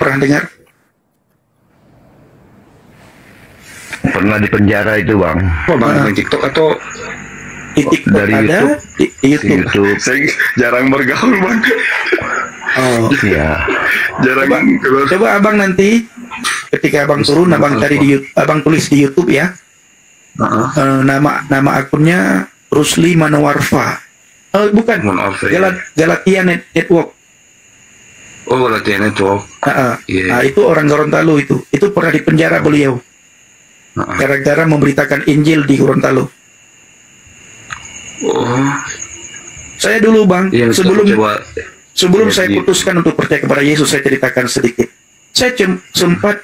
Pernah dengar? Pernah di penjara itu Bang. Oh Bang main TikTok atau Di TikTok Dari ada, YouTube. di Di YouTube. YouTube. saya jarang bergaul Bang. Oh. Iya. Jarang Coba Abang nanti ketika Abang turun, Abang cari di Abang tulis di YouTube ya. Nama akunnya Rusli Manwarfa. Bukan. Manwarfa, ya. Galatia Network. Oh latihan network. Iya. Nah, itu orang Gorontalo itu. Itu pernah dipenjara beliau. Gara-gara memberitakan Injil di Gorontalo. Oh. Saya dulu Bang, Iya, sebelum coba saya di- putuskan untuk percaya kepada Yesus, saya ceritakan sedikit. Saya sempat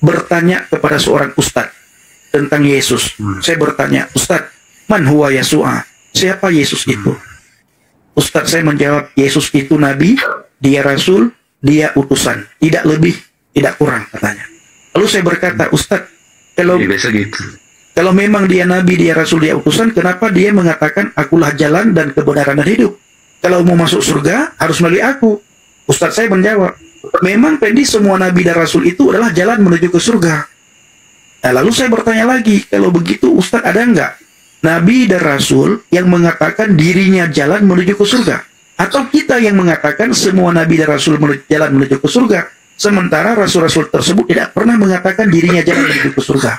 bertanya kepada seorang ustadz tentang Yesus. Saya bertanya, Ustadz, man huwa Yesua? Siapa Yesus itu? Ustadz saya menjawab, Yesus itu nabi, dia rasul, dia utusan. Tidak lebih, tidak kurang katanya. Lalu saya berkata, Ustadz, Iya, biasa gitu. kalau memang dia nabi, dia rasul, dia utusan, kenapa dia mengatakan akulah jalan dan kebenaran dan hidup? Kalau mau masuk surga, harus melalui aku. Ustadz saya menjawab, memang Pendi semua nabi dan rasul itu adalah jalan menuju ke surga. Nah, lalu saya bertanya lagi, kalau begitu Ustadz ada enggak nabi dan rasul yang mengatakan dirinya jalan menuju ke surga? Atau kita yang mengatakan semua nabi dan rasul jalan menuju ke surga, sementara rasul-rasul tersebut tidak pernah mengatakan dirinya jalan menuju ke surga?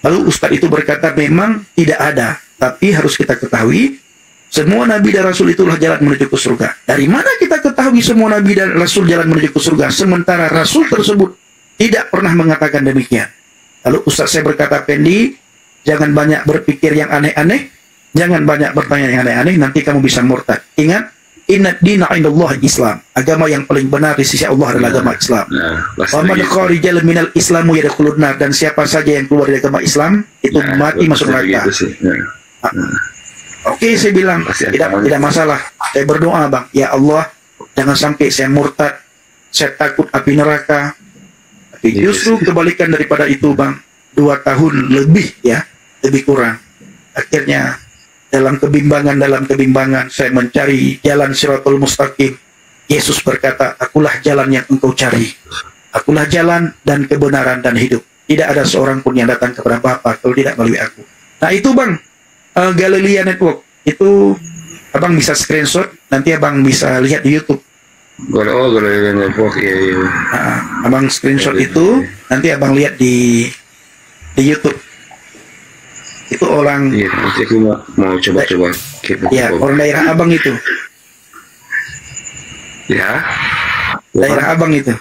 Lalu Ustadz itu berkata, memang tidak ada, tapi harus kita ketahui semua nabi dan rasul itulah jalan menuju ke surga. Dari mana kita ketahui semua nabi dan rasul jalan menuju ke surga, sementara rasul tersebut tidak pernah mengatakan demikian? Lalu Ustadz saya berkata, Pendi, jangan banyak berpikir yang aneh-aneh, jangan banyak bertanya yang aneh-aneh, nanti kamu bisa murtad. Ingat, inna dina indallah Islam. Agama yang paling benar di sisi Allah adalah agama Islam. Wa man kharijal minal islamu yadkhulun nar, dan siapa saja yang keluar dari agama Islam itu mati masuk neraka. Oke, saya bilang tidak masalah. Saya berdoa, Bang, ya Allah, jangan sampai saya murtad, saya takut api neraka. Tapi justru kebalikan daripada itu, Bang, 2 tahun lebih ya, lebih kurang. Akhirnya dalam kebimbangan saya mencari jalan Shiratul Mustaqim. Yesus berkata, akulah jalan yang engkau cari. Akulah jalan dan kebenaran dan hidup. Tidak ada seorang pun yang datang kepada Bapa kalau tidak melalui aku. Nah itu Bang, Galilea Network. Itu Abang bisa screenshot, nanti Abang bisa lihat di YouTube. Galilea Network, iya. Abang screenshot itu, nanti Abang lihat di YouTube. Itu orang, Iya, nanti aku mau coba-coba kepo. ya, orang daerah Abang itu. Ya. Daerah Abang itu.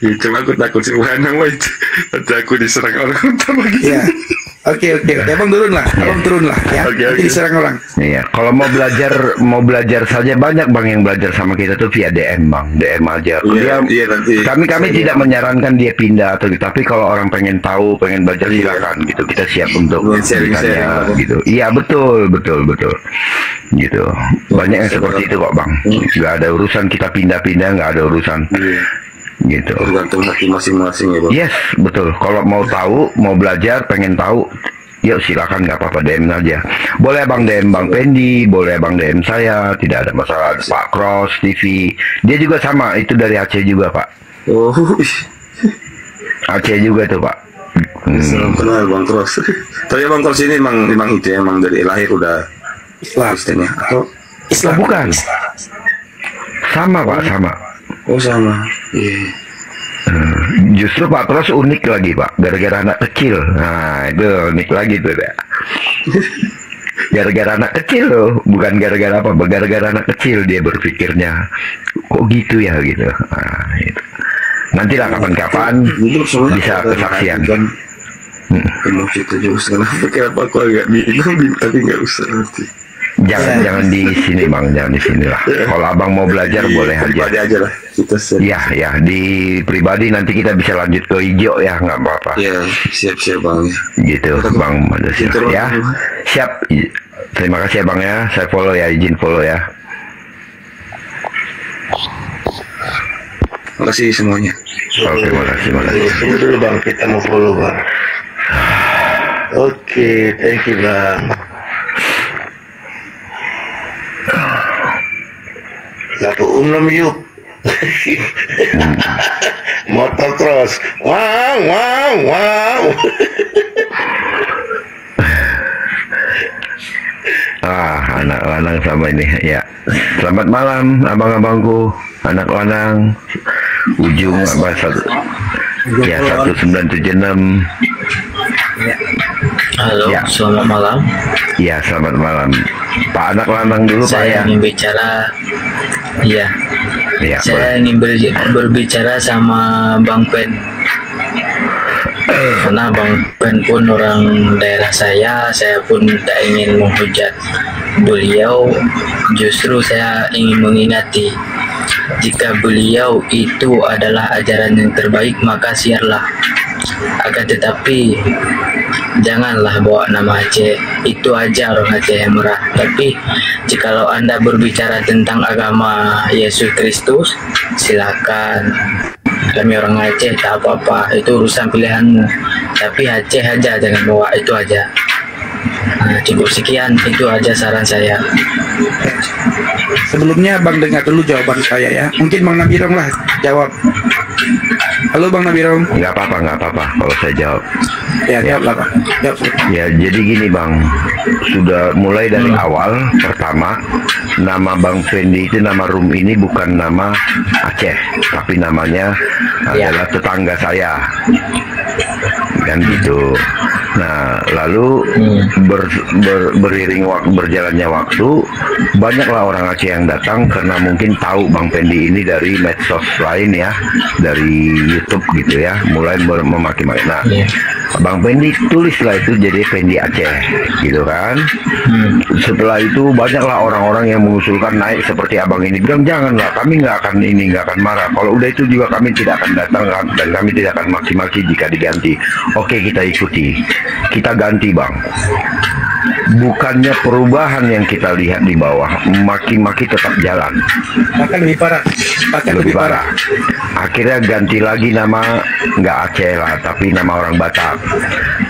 Ya, cuma aku takut sih nama itu. Nanti aku diserang orang utama gitu. Ya. Oke. Abang turun lah. Ya. Oke. Nanti diserang orang. Iya, kalau mau belajar saja banyak Bang yang belajar sama kita tuh via DM Bang, DM aja. Iya, nanti. Kami tidak menyarankan dia pindah atau gitu, tapi kalau orang pengen tahu, pengen belajar silakan gitu. Kita siap untuk ditanya gitu. Iya, betul. Gitu. Banyak yang seperti itu kok Bang. Nggak ada urusan kita pindah-pindah, nggak ada urusan. Gitu. Tergantung hati masing-masing ya Bang. Yes, betul. Kalau mau tahu, mau belajar, pengen tahu, yuk silakan, nggak apa-apa, DM aja. Boleh Bang DM Bang Pendi, boleh Bang DM saya, tidak ada masalah. Ada Pak Cross TV, dia juga sama, itu dari Aceh juga Pak. Oh, Aceh juga tuh Pak. salam kenal Bang Cross. Tapi Bang Cross ini emang itu ya, emang dari lahir udah Islam. Kristen ya? Atau Islam. Bukan. Sama Pak, sama. oh sama. Iya. Justru Pak Cross unik lagi Pak, gara-gara anak kecil. Nah itu unik lagi tuh ya. Gara-gara anak kecil loh, bukan gara-gara apa, gara-gara anak kecil dia berpikirnya kok gitu ya gitu. Nah, itu. Nantilah kapan-kapan bisa kesaksian. Emosi itu juga sekarang. Kenapa aku agak bingung tapi nggak usah nanti. Jangan di sini bang, jangan di sini lah. Kalau abang mau belajar boleh aja. Pribadi aja lah. Kita Ya, di pribadi nanti kita bisa lanjut ke hijau ya, nggak apa-apa. Ya, siap-siap bang. Gitu, bang Madasir. Ya, siap. Terima kasih ya bang ya. Saya follow ya, izin follow ya. Makasih semuanya. Oke, makasih. Tunggu dulu bang, kita mau follow bang. Oke, thank you bang. Lalu yuk. Motocross. Wow. Anak lanang sama ini ya. Selamat malam abang-abangku, anak lanang. Ujung apa satu? Ya 1976. Halo, Ya. selamat malam. Ya, selamat malam. Pak anak lanang dulu Pak ya. Saya ingin bicara, iya. Ya, Saya ingin berbicara sama Bang Pen. Karena Bang Pen pun orang daerah saya pun tidak ingin menghujat beliau. Justru saya ingin mengingati, jika beliau itu adalah ajaran yang terbaik, maka siarlah. Akan tetapi janganlah bawa nama Aceh, itu aja orang Aceh yang merah. Tapi jikalau Anda berbicara tentang agama Yesus Kristus, silakan. Kami orang Aceh tak apa-apa, itu urusan pilihanmu. Tapi Aceh aja jangan bawa, itu aja. Nah, cukup sekian, itu aja saran saya. Sebelumnya Bang dengar dulu jawaban saya ya. Mungkin Bang Nabirong lah jawab. Halo Bang Nabirong. nggak apa-apa kalau saya jawab. Ya, jawab lah Bang. Jawab. Ya, jadi gini Bang, sudah mulai dari awal. Pertama, nama Bang Fendi itu, nama room ini bukan nama Aceh, tapi namanya adalah tetangga saya, kan gitu. Nah, lalu berjalannya waktu, banyaklah orang Aceh yang datang karena mungkin tahu Bang Fendi ini dari medsos lain ya, dari YouTube gitu ya, mulai memaki-maki. Nah, Bang Fendi tulislah itu jadi Fendi Aceh, gitu kan. Setelah itu banyaklah orang-orang yang mengusulkan naik seperti abang ini, bilang janganlah, kami nggak akan marah. Kalau udah itu juga kami tidak akan datang dan kami tidak akan maki-maki jika diganti. Oke, kita ikuti, kita ganti Bang. Bukannya perubahan yang kita lihat di bawah, maki-maki tetap jalan. Bahkan lebih parah. Lebih parah. Akhirnya ganti lagi nama, nggak Aceh lah, tapi nama orang Batak.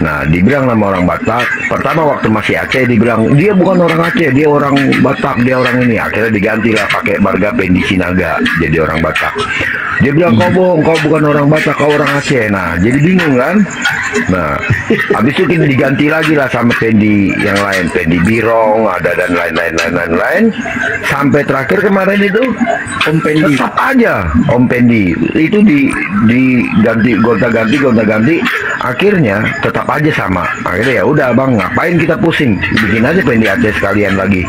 Nah, dibilang nama orang Batak. Pertama waktu masih Aceh dibilang dia bukan orang Aceh, dia orang Batak, dia orang ini. Akhirnya diganti lah pakai Marga Pendi Sinaga, jadi orang Batak. Dia bilang kau bohong, kau bukan orang Batak, kau orang Aceh. Nah, jadi bingung kan. Nah, habis itu kita diganti lagi lah sama Pendi yang lain, Pendi Birong ada dan lain-lain, sampai terakhir kemarin itu Om Pendi. tetap aja Om Pendi itu diganti, gonta-ganti, akhirnya tetap aja sama. Akhirnya ya udah Bang, ngapain kita pusing, bikin aja Pendi Aceh sekalian lagi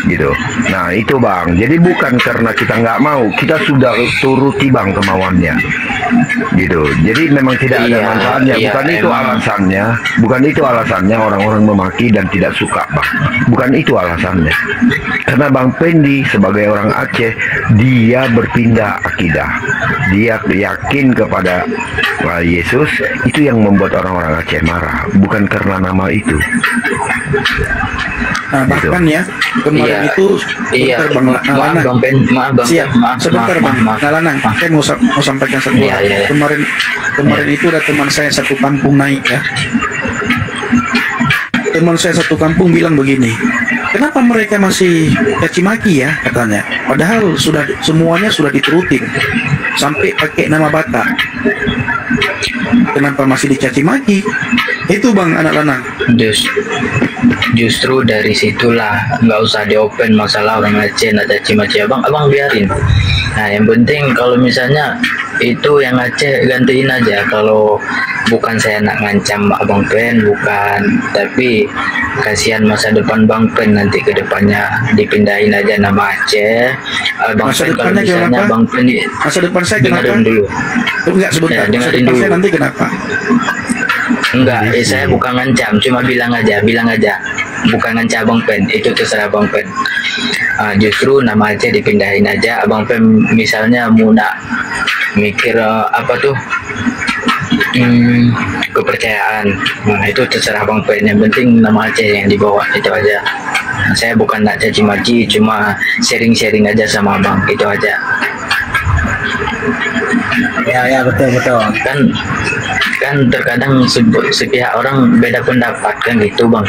gitu. Nah itu Bang, jadi bukan karena kita nggak mau, kita sudah turuti Bang kemauannya gitu. Jadi memang tidak ada manfaatnya. Bukan itu alasannya orang-orang memaki dan tidak suka Bang. Bukan itu alasannya. Karena Bang Pendi sebagai orang Aceh, dia berpindah akidah. Dia yakin kepada Yesus. Itu yang membuat orang-orang Aceh marah, bukan karena nama itu. Nah, bahkan ya kemarin itu sebentar Bang Nalana. Siap. Sebentar Bang Nalana. Saya mau sampaikan satu hal. Kemarin itu ada teman saya satu kampung naik ya. Teman saya satu kampung bilang begini, kenapa mereka masih caci maki ya katanya, padahal semuanya sudah diturutin sampai pakai nama Batak, kenapa masih dicaci maki? Itu Bang anak lanang. Justru dari situlah nggak usah diopen masalah orang Aceh nak caci maki abang biarin. Nah yang penting kalau misalnya itu yang Aceh gantiin aja. Kalau bukan saya nak ngancam Abang Pen, bukan, tapi kasihan masa depan Bang Pen, nanti ke depannya dipindahin aja nama Aceh. Bang Masa Pen kalau depannya misalnya kenapa? Bang Pen Masa depan saya kenapa? dengerin dulu. Enggak, sebentar. Ya, Masa dengerin depan dulu. saya nanti kenapa? Enggak, saya bukan ngancam, cuma bilang aja. bukan nganca Abang Pen, itu terserah Abang Pen. Justru nama Aceh dipindahin aja. Abang Pen misalnya mau nak mikir kepercayaan, nah itu terserah Bang Pen. Yang penting nama Aceh yang dibawa, itu aja. Saya bukan nak caci maki, cuma sharing-sharing aja sama Abang, itu aja. Ya betul Kan terkadang sepihak orang beda pendapat kan gitu Bang.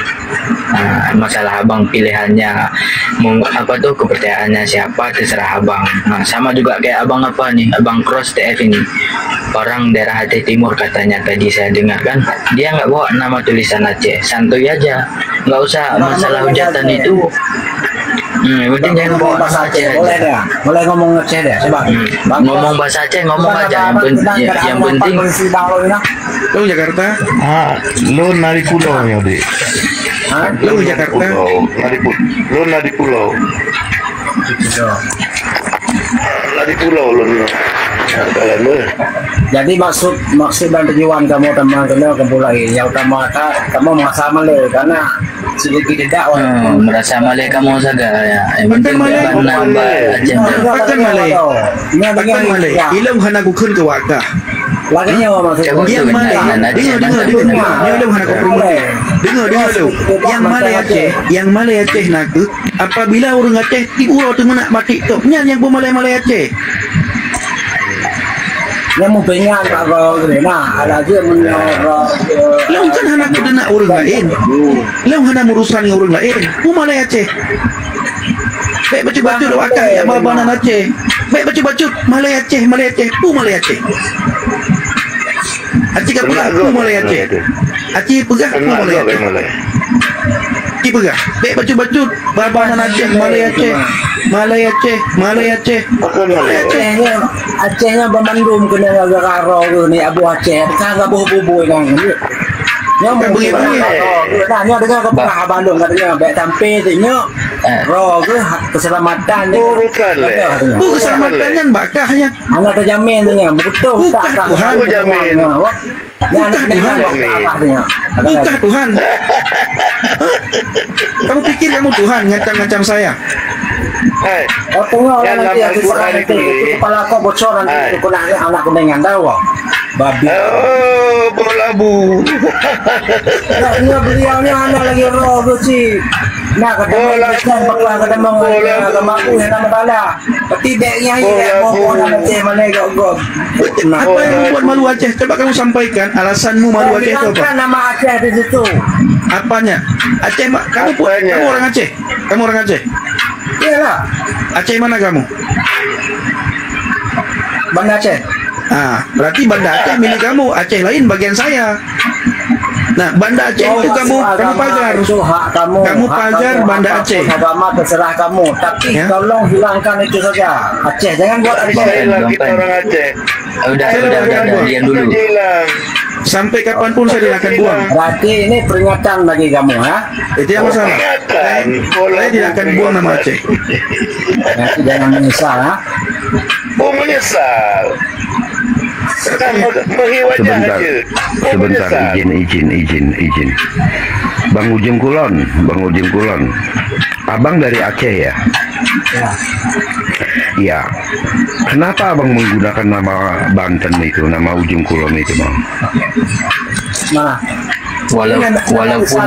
Masalah Abang pilihannya mau kepercayaannya siapa, terserah Abang. Sama juga kayak Abang Abang Cross TF ini, orang daerah Aceh Timur katanya, tadi saya dengar kan, dia nggak bawa nama tulisan Aceh, santuy aja, nggak usah masalah hujatan itu. Penting jangan bawa bahasa Aceh aja. Boleh ngomong Aceh deh, coba. Ngomong bahasa Aceh, ngomong aja. Yang penting. Lo Jakarta? Lo nari pulau ya, Dek. Lo Jakarta? Lo nari pulau. Nari pulau lo. Jadi maksud dan tujuan kamu teman kenal kembali yang utama kamu merasa malu karena sedikit tidak merasa malu kamu saja ya. Yang penting nambah aja. Pakan Malay. Ilang hana ko kun ke waka. Lagi nyawa maksud. Yang Malay. Dengar. Ilang hana ko kun. Dengar lo. Yang Malay Aceh nak apabila orang Aceh di urau tu nak mati tu. Yang Malay Aceh. Yang mau pengen kalau gimana ada aja menyorot. Lo kan anak muda nak orang lain. Lo hana urusan orang lain. Malay Aceh. Baik baca lo akak ya babanan Aceh. Baik baca Malay Aceh. Malay Aceh. Aceh kapag Malay Aceh. Aceh pegah Malay Aceh. Pegah. Baik baca babanan Aceh. Malay Aceh. Acehnya Bandung kena ngagaro ni Abu Aceh kagak bobo kan. Yang begini dengan ke Bandung katanya baik sampai tanya keselamatan keselamatan bakahnya anak terjamin tanya betul tak Tuhan jamin bukan Tuhan. Kamu pikir kamu Tuhan ngancam saya? Tengok nanti kepala kau bocor nanti kena anak kuningan tahu babi. Bola bu. Nah, beliaunya anak lagi roh sih. Nah, ketemu aku nama tala. Tidaknya mau nanti mana gog. Apa yang membuat malu Aceh? Coba kamu sampaikan alasanmu malu Aceh itu apa? Nama Aceh di situ. Apanya? Aceh kamu orang Aceh? Kamu orang Aceh? Iyalah. Aceh mana kamu? Banda Aceh. Berarti Banda Aceh milik kamu, Aceh lain bagian saya. Nah, Banda Aceh itu kamu pagar. Kamu pagar Banda Aceh. Agama terserah kamu, tapi tolong hilangkan itu saja. Aceh, jangan buat kita orang Aceh. Udah, diam dulu. Sampai kapanpun saya tidak akan buang. Berarti ini peringatan bagi kamu, ya? Itu yang masalah. Saya tidak akan buang nama Aceh. Nanti jangan menyesal, ya? Menyesal. Sebentar, izin. Bang Ujung Kulon. Abang dari Aceh ya? Iya. Kenapa abang menggunakan nama Banten itu, nama Ujung Kulon itu, Bang? Nah, walaupun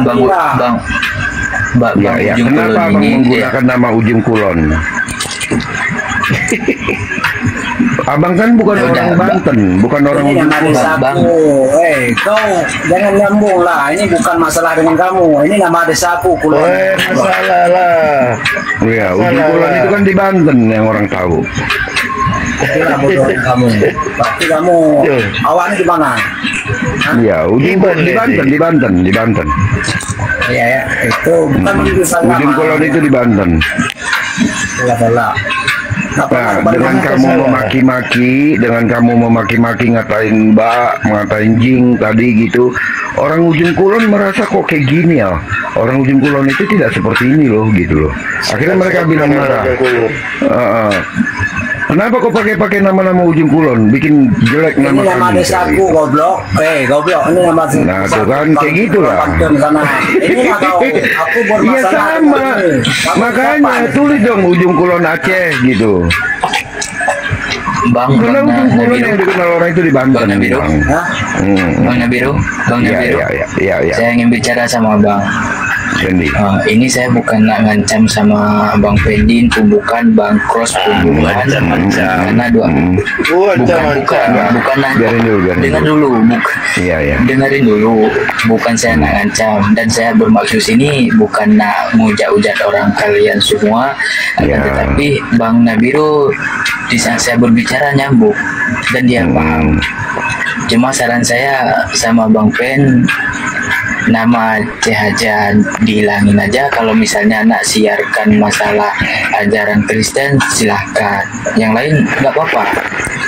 Bang Ya, kenapa abang menggunakan nama Ujung Kulon? Abang kan bukan orang Banten, bukan orang Ujung Kulon. Kau jangan nyambung lah. Ini bukan masalah dengan kamu. Ini nama desaku Kulon. Masalah lah. Ya, Ujung Kulon itu kan di Banten yang orang tahu. Itulah bodoh kamu. Berarti kamu awalnya di mana? Iya, Ujung Kulon di Banten. Iya, itu bukan Ujung Kulon itu di Banten. Salah. Nah, dengan kamu memaki-maki, ngatain Mbak, ngatain Jing tadi gitu, orang Ujung Kulon merasa kok kayak gini ya. Orang Ujung Kulon itu tidak seperti ini loh, gitu loh. Akhirnya mereka bilang marah. Kenapa kau pakai nama-nama ujung kulon? Bikin jelek Ini nama nama kami. desaku goblok. Goblok. Ini nama Nah, tuh kan kayak gitulah. Ini nggak tahu. Aku Iya bermasalah. sama. Makanya tulis dong ujung kulon Aceh gitu. Bang Karena ujung kulon yang dikenal orang itu di Banten. Bang Nabiru. Bang. Bang Nabiru, Bang Iya, Nabiru. iya. Saya ingin bicara sama Bang. Fendi. Ini saya bukan nak ngancam sama Bang Fendi, itu bukan Bang Cross pun bukan. Karena dua bukan Biarin dulu, dengar dulu, Iya. dengerin dulu, bukan saya nak ngancam, dan saya bermaksud sini bukan nak ngujat-ujat orang kalian semua, Ya. tetapi Bang Nabiru di saat saya berbicara nyambung dan dia paham. Cuma saran saya sama Bang Pen, nama Aceh aja dihilangin aja. Kalau misalnya anak siarkan masalah ajaran Kristen, silahkan. Yang lain nggak apa-apa.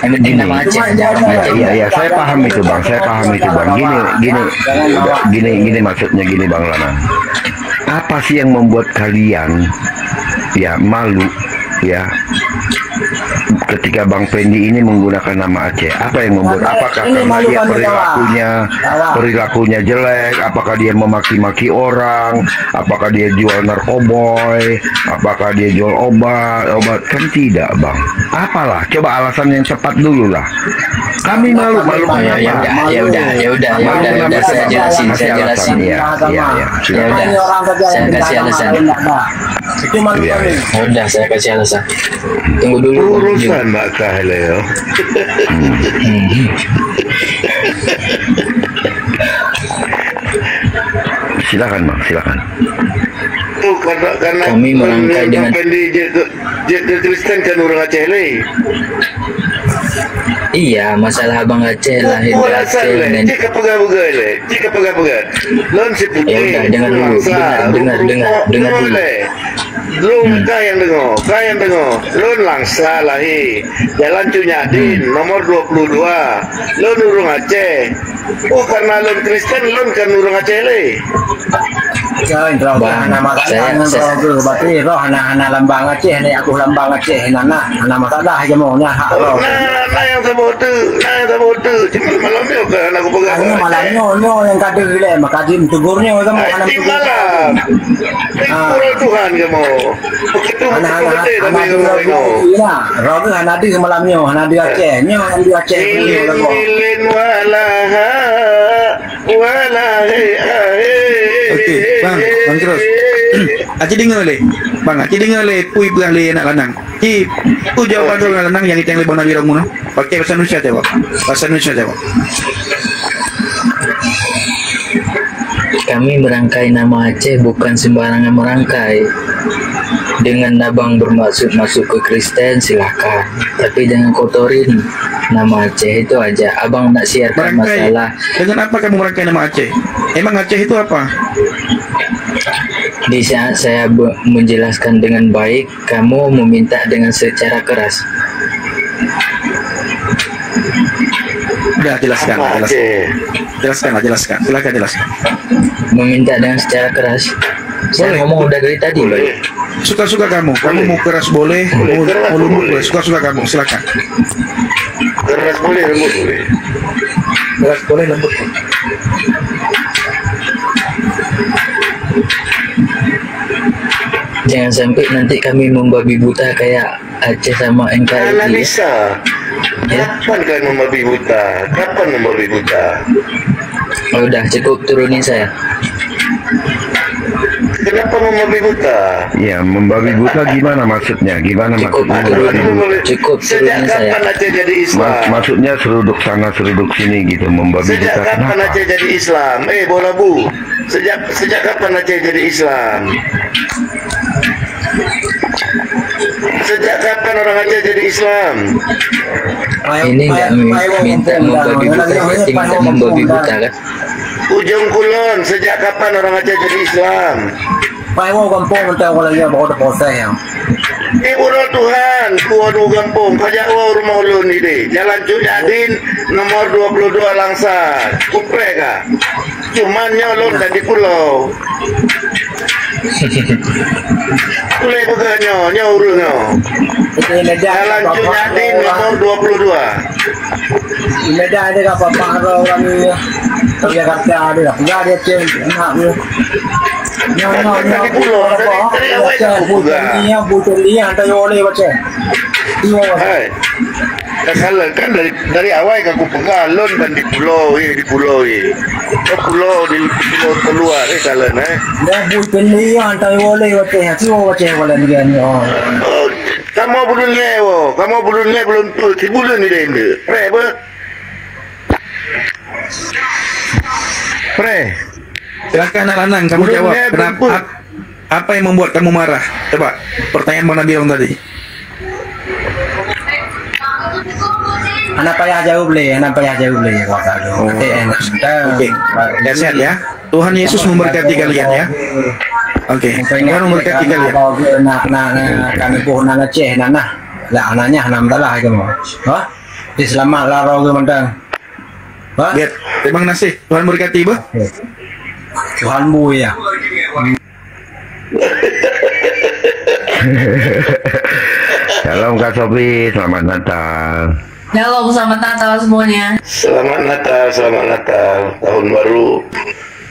Yang penting nama Aceh aja, orang Aceh. Iya, saya paham itu bang. Gini maksudnya gini bang Lana. Apa sih yang membuat kalian ya malu ya ketika Bang Fendi ini menggunakan nama Aceh? Apa yang membuat? Apakah karena dia perilakunya jelek? Apakah dia memaki-maki orang? Apakah dia jual narkoboy? Apakah dia jual obat? Kan tidak bang. Apalah? Coba alasan yang tepat dulu lah. Kami malu Ya udah, saya jelasin. Ya. Ya udah, saya kasih alasan. Ya udah, saya kasih alasan. Tunggu dulu. Urusan Mbak Kahleo. Silakan bang, silakan. Oh, karena Kami merangkai dengan Kristen kan orang Aceh le. Iya, masalah Abang Aceh lahir di Aceh dan Jika pegang-pegang le, jika pegang-pegang. Lon si putih. Ya udah, dengar dulu, dengar dulu. Belum kaya yang dengar. Lon langsa lahi. Jalan Cunyadin, nomor 22. Lon urung Aceh. Oh, karena lon Kristen, lon kan urung Aceh le. Jangan terlalu nama saya berarti roh anak lambang Aceh ni aku lambang Aceh anak masalah aja maunya hak roh. Nah yang terbodoh, cuma malam ni kan aku pegang. Ini malamnya yang kata gila maka dim tegurnya kamu anak di malam. Kurang Tuhan kamu. Begitu anak roh tu anak di malamnya anak di Aceh anak di Aceh Lilin walaha Okey, bang terus. Aceh dengar le. Bang, Aceh dengar le pui belah le nak lanang. Tu jawapan tu lanang yang kita yang lebih Nabi Romo. Pakai bahasa Indonesia jawab. Bahasa Indonesia jawab. kami merangkai nama Aceh bukan sembarangan merangkai. Dengan abang bermaksud masuk ke Kristen silahkan, tapi jangan kotorin nama Aceh itu aja. Abang nak siarkan Merangkai. masalah. Dengan apa kamu merangkai nama Aceh? Emang Aceh itu apa? Di saat saya menjelaskan dengan baik, kamu meminta dengan secara keras. Udah jelaskan. Jelaskan. Silakan jelaskan. Meminta dengan secara keras. Saya ngomong udah dari tadi loh. Suka-suka kamu. Kamu mau keras boleh, mau lembut boleh. Suka-suka kamu. Silakan. Keras boleh, lembut boleh. Keras boleh, lembut boleh. Jangan sampai nanti kami membabi buta kayak Aceh sama NKRI ya. Analisa. Kapan kan membabi buta? Oh, udah cukup turunin saya. Kenapa membabi buta? Ya, membabi buta gimana maksudnya? Cukup turunin saya. Sejak kapan Aceh jadi Islam? Maksudnya seruduk sana seruduk sini gitu, membabi Sejak buta kapan kenapa? Aceh jadi Islam? Bola bu. Sejak kapan Aceh jadi Islam? Sejak kapan orang Aceh jadi Islam? Ini nggak minta membabi buta, berarti minta membabi buta kan? Ujung Kulon, sejak kapan orang Aceh jadi Islam? Pai wo kampung mentang kalau dia bawa proses yang. Urut Tuhan, kuadu kampung, pajak rumah ulun ini. Jalan Cunyadin, nomor 22 Langsa. Kupre kah? Cuman nyolong dari pulau. Kulai peganya, nyaurungnya. Itu Medan. Jalan Cunyadin nomor 22. Di Medan ada apa-apa orang ni. Kalau Jakarta ada lah. Enggak ada ceng nak dia. Dari pulau, dari awal aku juga. Butuh liang tak boleh baca. Hai. Salah kan dari awal aku pegang lon kan di pulau di pulau di pulau keluar salah Dah butuh liang tak boleh baca. Semua baca boleh dia ni. Kamu belum lewo, belum tu, si bulan ni dah ini. Apa? Pre, silakan anak lanang kamu jawab. Kenapa? Apa yang membuat kamu marah? Coba pertanyaan Bang Nabi tadi. Anak payah jauh boleh kalau tak ada. Oke. Ya, sehat ya. Tuhan Yesus memberkati kalian ya. Oke. Tuhan memberkati kalian. Nak kami pun nak Aceh nak lah anaknya enam dalah ke mau. Hah? Di selamat lah roh ke mentang. Hah? Lihat, terima kasih. Tuhan berkati, Bu. Tuhan Bu ya. Shalom Kak Sofi, selamat Natal. Halo, selamat Natal semuanya. Selamat Natal, tahun baru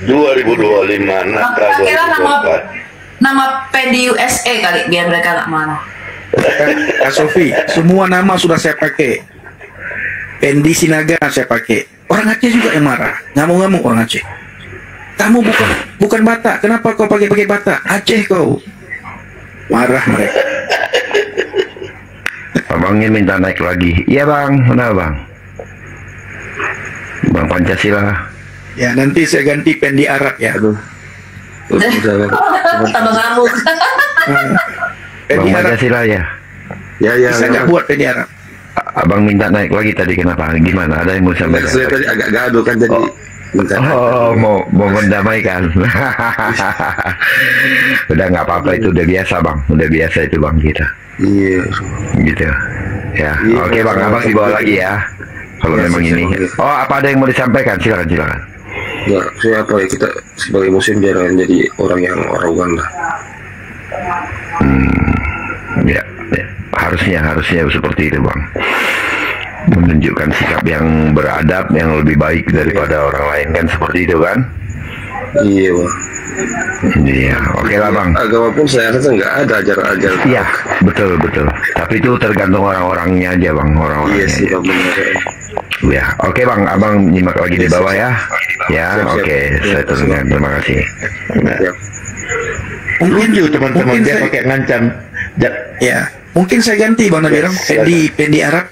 2025, Natal 2024. Nama Pendi USA kali biar mereka nggak marah. Kak Sofi, semua nama sudah saya pakai. Pendi Sinaga saya pakai. Orang Aceh juga yang marah. Ngamuk-ngamuk orang Aceh. Kamu bukan Batak. Kenapa kau pakai Batak? Aceh kau. Marah mereka. Abangnya minta naik lagi. Iya bang, kenapa bang? Bang Pancasila. Ya nanti saya ganti Pendi Arab ya. Tambah ngamuk. Pendi Bang Arab. Pancasila ya. Ya. Bisa nggak buat Pendi Arab? Abang minta naik lagi tadi kenapa? Gimana? Ada yang mau sampaikan? Saya tadi agak gaduh kan jadi. Oh, mau mendamaikan. Udah nggak apa-apa, itu udah biasa bang, udah biasa itu bang kita. Iya. Gitu. Ya. Iya, Oke bang, abang dibawa lagi ya. Kalau Ya, memang ini. Oh, apa ada yang mau disampaikan? Silakan. Ya, saya apa ya, kita sebagai muslim jangan jadi orang yang arogan lah. Ya. Harusnya seperti itu bang. Menunjukkan sikap yang beradab, yang lebih baik daripada orang lain kan, seperti itu kan? Iya bang. Iya, oke lah bang. Agama pun saya rasa nggak ada ajar-ajar. Iya, betul. Tapi itu tergantung orang-orangnya aja bang, orang-orangnya. Iya sih bang, benar. Ya, oke bang, abang nyimak lagi di bawah ya. Ya, Siap. oke, saya turunkan. Terima kasih. Ya. Mungkin juga teman-teman Mungkin dia saya- pakai ngancam. Ya, mungkin saya ganti Bang Nabi Pendi Arab.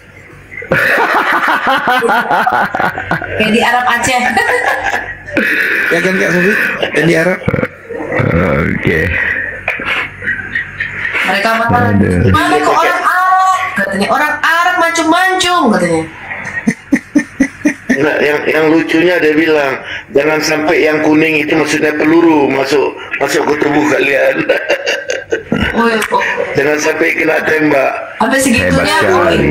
Kayak di Arab Aceh. Ya kan Kak Sofi? Pendi Arab. Oke. Mereka marah. Mana kok orang Arab? Katanya orang Arab mancung-mancung katanya. Nah, yang lucunya dia bilang jangan sampai yang kuning itu maksudnya peluru masuk ke tubuh kalian. Oh ya kok. Jangan sampai kena tembak. Sampai Hebat segitunya sekali.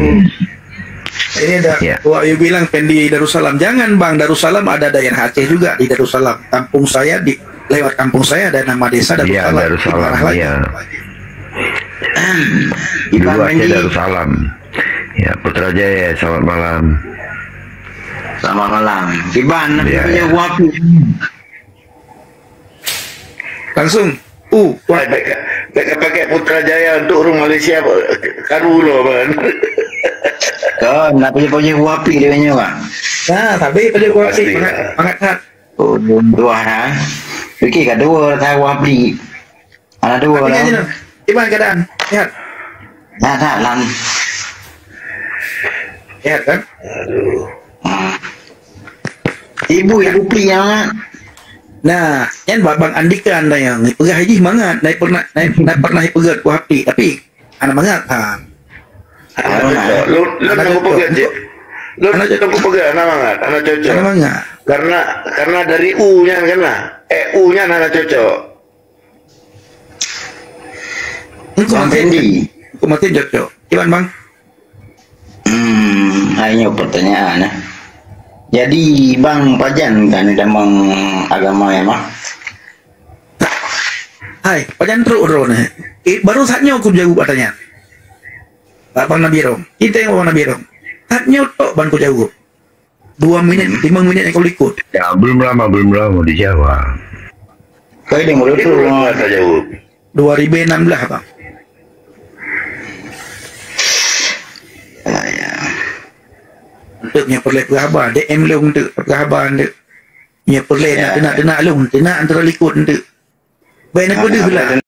Ini ada Ya. Wahyu bilang Pendi Darussalam. Jangan Bang, Darussalam ada daerah Aceh juga di Darussalam. Kampung saya lewat kampung saya ada nama desa Iya, Darussalam. Darussalam, Di Marah lagi. iya. Dulu Aceh Darussalam. Ya, Putrajaya, selamat malam. Selamat malam. Iban Ya, punya ya. wapi. Langsung. Mereka pakai Putrajaya untuk orang Malaysia karu loh kan. Kau nak punya wapi dia punya bang. Nah, tapi pada gua Pasti, sih ya. sangat Oh, dua dah. Fikir kat dua tahu wapi. Ada dua Tapi lah. kan gimana keadaan? Sehat? Tak lan. Sehat kan? Ibu peli yang Nah, yang Bang Andika anda yang pergi haji mangat, naik pernah pergi ke Hapi, tapi anak mangat. Lu tunggu pegang je. Lu tunggu pegang anak mangat, anak cocok. Anak mangat. Karena dari U-nya kan lah. U-nya anak cocok. Bang Fendi. Aku mati cocok. Gimana Bang? Hanya pertanyaan. Jadi Bang Pajan kan damang agama ya mah. Hai, pajan teruk nih. Baru saatnya aku jawab pertanyaan. Abang Nabi Rong. Kita yang Abang Nabi Rong. Haknya tok bantu jawab. 2 minit, 5 minit yang kau ikut. Ya, belum lama dijawab. Kau ini mulut tu tak jawab. 2016 bang. Untuknya perleh perhabar. DM lu untuk perhabar untuk. Nya perleh nak lu. Nak antara likut untuk. Baik nak kudu lah.